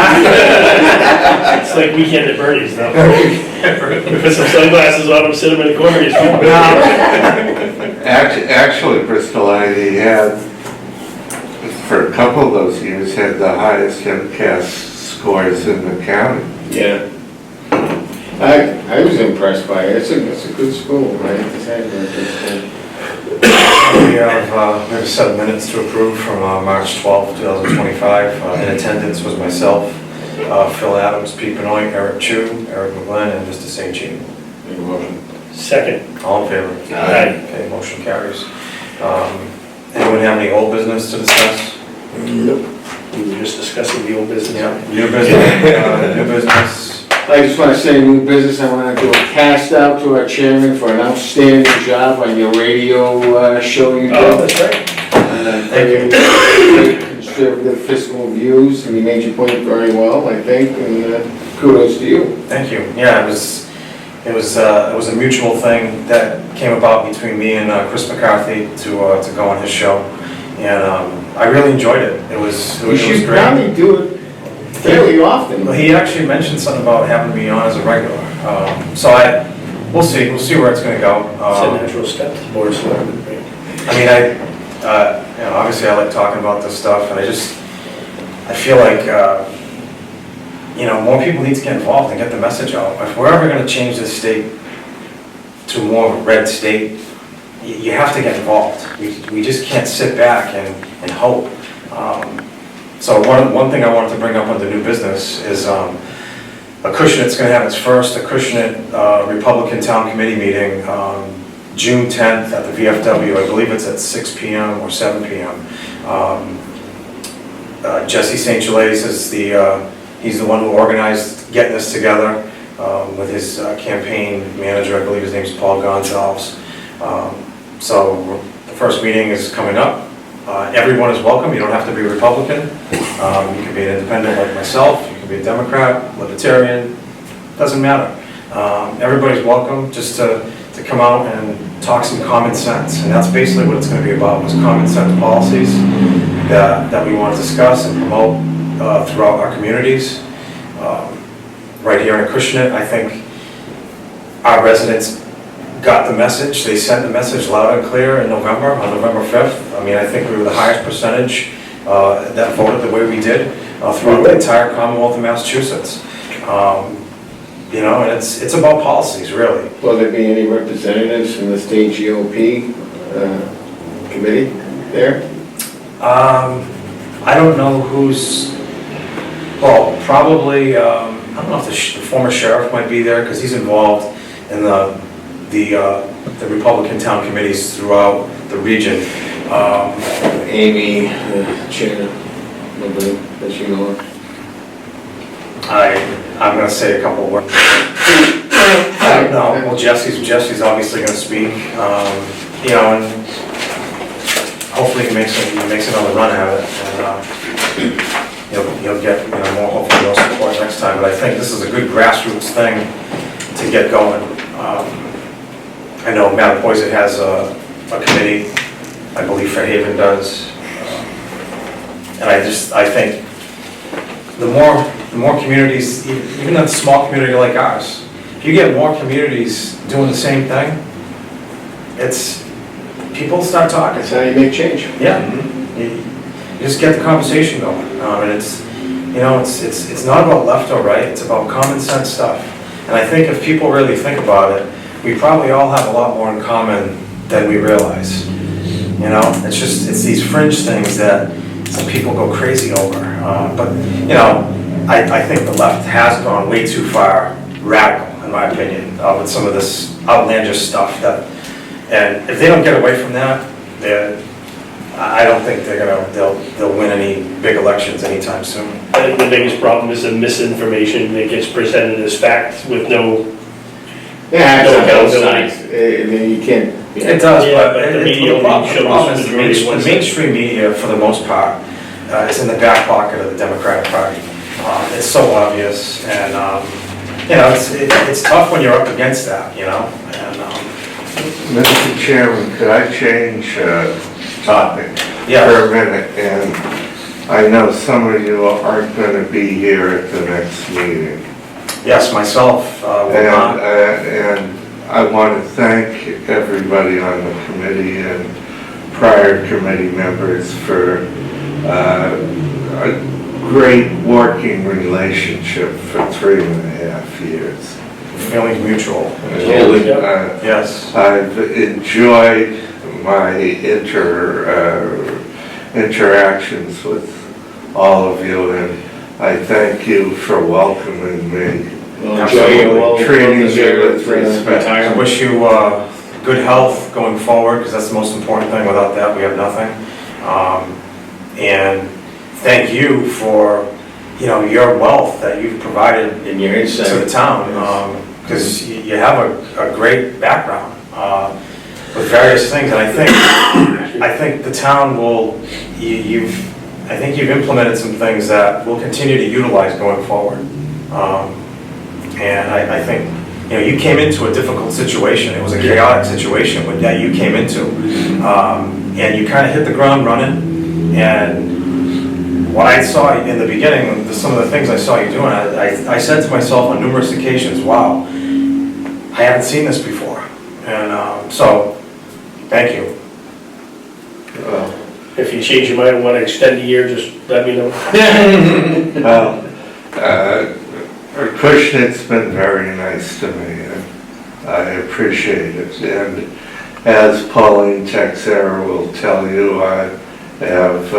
it's like weekend at Bernie's now. Put some sunglasses on him, sit him in the corner, he's feeling Actually, Bristol Aggie had, for a couple of those years, had the highest MCAS scores in the county. Yeah. I was impressed by it. It's a good school, right? It's had a good school. We have 7 minutes to approve from March 12th, 2025. In attendance was myself, Phil Adams, Pete Benoit, Eric Chu, Eric McGlynn, and Mr. St. Jean. Make a motion. Second. All in favor? Aye. Okay, motion carries. Anyone have any old business to discuss? Nope. We were just discussing the old business. New business, new business. I just want to say, new business, I want to do a cast out to our chairman for an outstanding job on your radio show you Oh, did. that's right. Very conservative fiscal views, and you made your point very well, I think, and kudos to you. Thank you. Yeah, it was a mutual thing that came about between me and Chris McCarthy to go on his show, and I really enjoyed it. It was You should great. probably do it fairly often. Well, he actually mentioned something about having me on as a regular. So we'll see where it's gonna go. It's a natural step to the board of selectmen, right? I mean, obviously I like talking about this stuff, and I feel like, more people need to get involved and get the message out. If we're ever gonna change this state to more of a red state, you have to get involved. We just can't sit back and hope. So one thing I wanted to bring up under new business is Acushnet's going to have its first Acushnet Republican Town Committee meeting June 10th at the VFW. I believe it's at 6 p.m. or 7 p.m. Jesse St. Gilles is he's the one who organized getting this together with his campaign manager. I believe his name is Paul Gonzalez. So the first meeting is coming up. Everyone is welcome. You don't have to be a Republican. You can be an independent like myself. You can be a Democrat, Libertarian. Doesn't matter. Everybody's welcome just to come out and talk some common sense. And that's basically what it's going to be about, was common sense policies that we want to discuss and promote throughout our communities. Right here in Acushnet, I think our residents got the message. They sent the message loud and clear in November, on November 5th. I mean, I think we were the highest percentage that voted the way we did throughout the entire Commonwealth of Massachusetts. And it's about policies, really. Will there be any representatives from the state GOP committee there? I don't know who's, well, probably, I don't know if the former sheriff might be there, because he's involved in the Republican town committees throughout the region. Amy, the chair, nobody that you know of? I'm going to say a couple of words. I don't know. Well, Jesse's obviously going to speak, and hopefully he makes another run at it, and he'll get more, hopefully more support next time. But I think this is a good grassroots thing to get going. I know Mattapoisett has a committee, I believe Fairhaven does. And I think the more communities, even a small community like ours, if you get more communities doing the same thing, people start talking. That's how you make change. Yeah, you just get the conversation going, and you know, it's not about left or right, it's about common sense stuff. And I think if people really think about it, we probably all have a lot more in common than we realize. You know, it's these fringe things that some people go crazy over. But, you know, I think the left has gone way too far radical, in my opinion, with some of this outlandish stuff that, and if they don't get away from that, I don't think they'll win any big elections anytime soon. I think the biggest problem is the misinformation that gets presented as fact with no, Yeah, it's No on both accountability. sides. I mean, you can't. It does, Yeah, but but the it- media the problem only shows problem is the majority of one the side. mainstream media, for the most part, is in the back pocket of the Democratic Party. It's so obvious, and, you know, it's tough when you're up against that, you know? And, Mr. Chairman, could I change topic Yeah. for a minute? And I know some of you aren't going to be here at the next meeting. yes, myself will not. And I want to thank everybody on the committee and prior committee members for a great working relationship for 3.5 years. Feelings mutual, yes. I've enjoyed my interactions with all of you, and I thank you for welcoming me. Well, enjoy your well Treating you deserved with respect. I retirement. wish you good health going forward, because that's the most important thing. Without that, we have nothing. And thank you for, you know, your wealth that you've provided And your to the insight. town, because you have a great background with various things, and I think the town will, I think you've implemented some things that we'll continue to utilize going forward. And I think, you know, you came into a difficult situation. It was a chaotic situation that you came into, and you kind of hit the ground running. And what I saw in the beginning, some of the things I saw you doing, I said to myself on numerous occasions, wow, I haven't seen this before. And so, thank you. if you change your mind and want to extend a year, just let me know. Well, Acushnet's been very nice to me, and I appreciate it. And as Pauline Texera will tell you, I have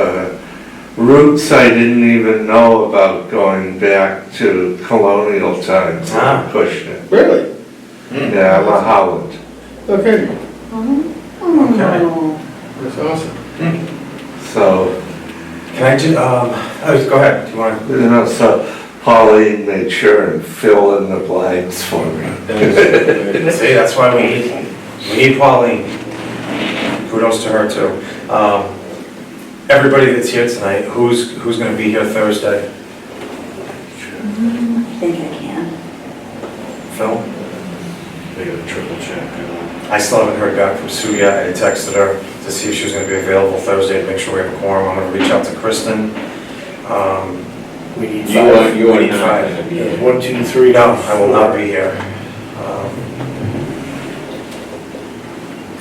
roots I didn't even know about going back to colonial times in Acushnet. Really? Yeah, I'm a Howland. Okay, Oh. that's awesome. So, Can I do, go ahead, do you want to? you know, so Pauline made sure and fill in the blanks for me. See, that's why we need Pauline. Kudos to her too. Everybody that's here tonight, who's gonna be here Thursday? I think I can. Phil? They gotta triple check. I still haven't heard back from Sue yet. I texted her to see if she was gonna be available Thursday to make sure we have a quorum. I'm gonna reach out to Kristen. We need You five. are We need not five. gonna be here. 1, 2, 3. No, I will not be here.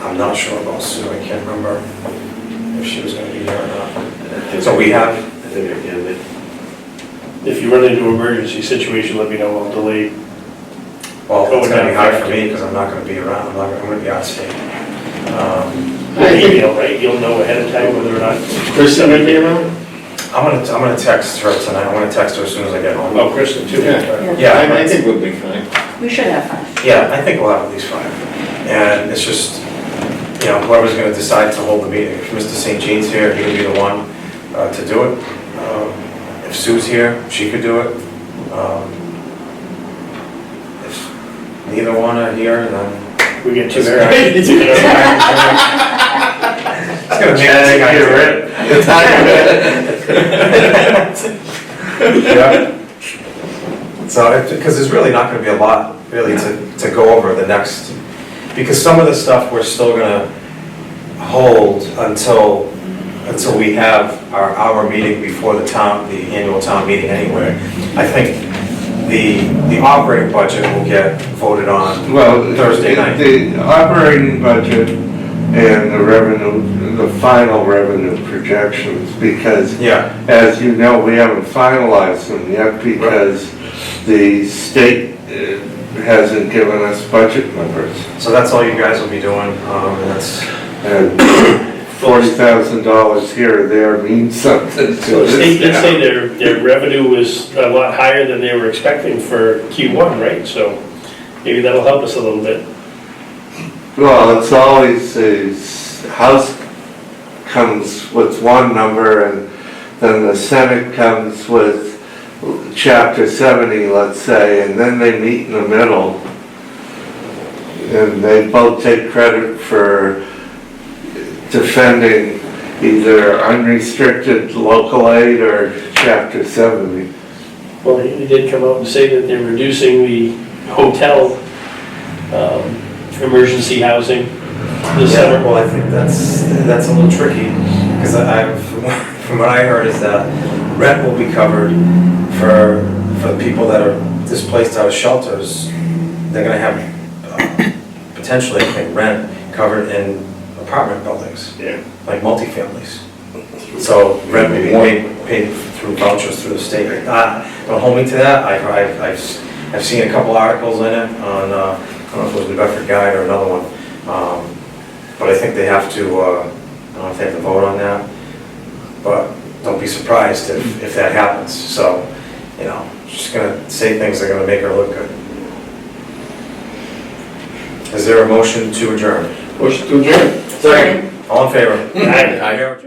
I'm not sure about Sue. I can't remember if she was gonna be here or not. So we have, I think I can, but If you run into an emergency situation, let me know, I'll delay. well, it's gonna be hard for me because I'm not gonna be around. I'm gonna be out of state. Email, right? You'll know ahead of time whether or not. Kristen would be around? I'm gonna text her tonight. I'm gonna text her as soon as I get home. Oh, Kristen too. Yeah. Yeah, I think we'll be fine. We should have fun. yeah, I think we'll have at least 5. And it's just, you know, whoever's gonna decide to hold the meeting. If Mr. St. Jean's here, he would be the one to do it. If Sue's here, she could do it. If neither one are here, then We get two It's there. it's gonna make Yeah. So, because there's really not gonna be a lot, really, to go over the next, because some of the stuff we're still gonna hold until we have our meeting before the annual town meeting anyway. I think the operating budget will get voted on Well, Thursday night. the operating budget and the revenue, the final revenue projections, because Yeah, as you know, we haven't finalized them yet because the state hasn't given us budget numbers. so that's all you guys will be doing, and that's, And $40,000 here or there means something So to the state did this say town. their revenue was a lot higher than they were expecting for Q1, right? So maybe that'll help us a little bit. Well, it's always, a House comes with one number and then the Senate comes with Chapter 70, let's say, and then they meet in the middle. And they both take credit for defending either unrestricted local aid or Chapter 70. Well, they did come out and say that they're reducing the hotel emergency housing this yeah, summer. well, I think that's a little tricky, because from what I heard is that rent will be covered for the people that are displaced out of shelters. They're gonna have potentially, I think, rent covered in apartment buildings. Yeah. Like multifamilies. So rent will be paid through vouchers through the state. Don't hold me to that. I've seen a couple articles in it on, I don't know if it was the Bedford Guide or another one. But I think they have to, I don't know if they have to vote on that. But don't be surprised if that happens. So, you know, just gonna say things that are gonna make her look good. Is there a motion to adjourn? Motion to adjourn. Second. All in favor? Aye. Aye.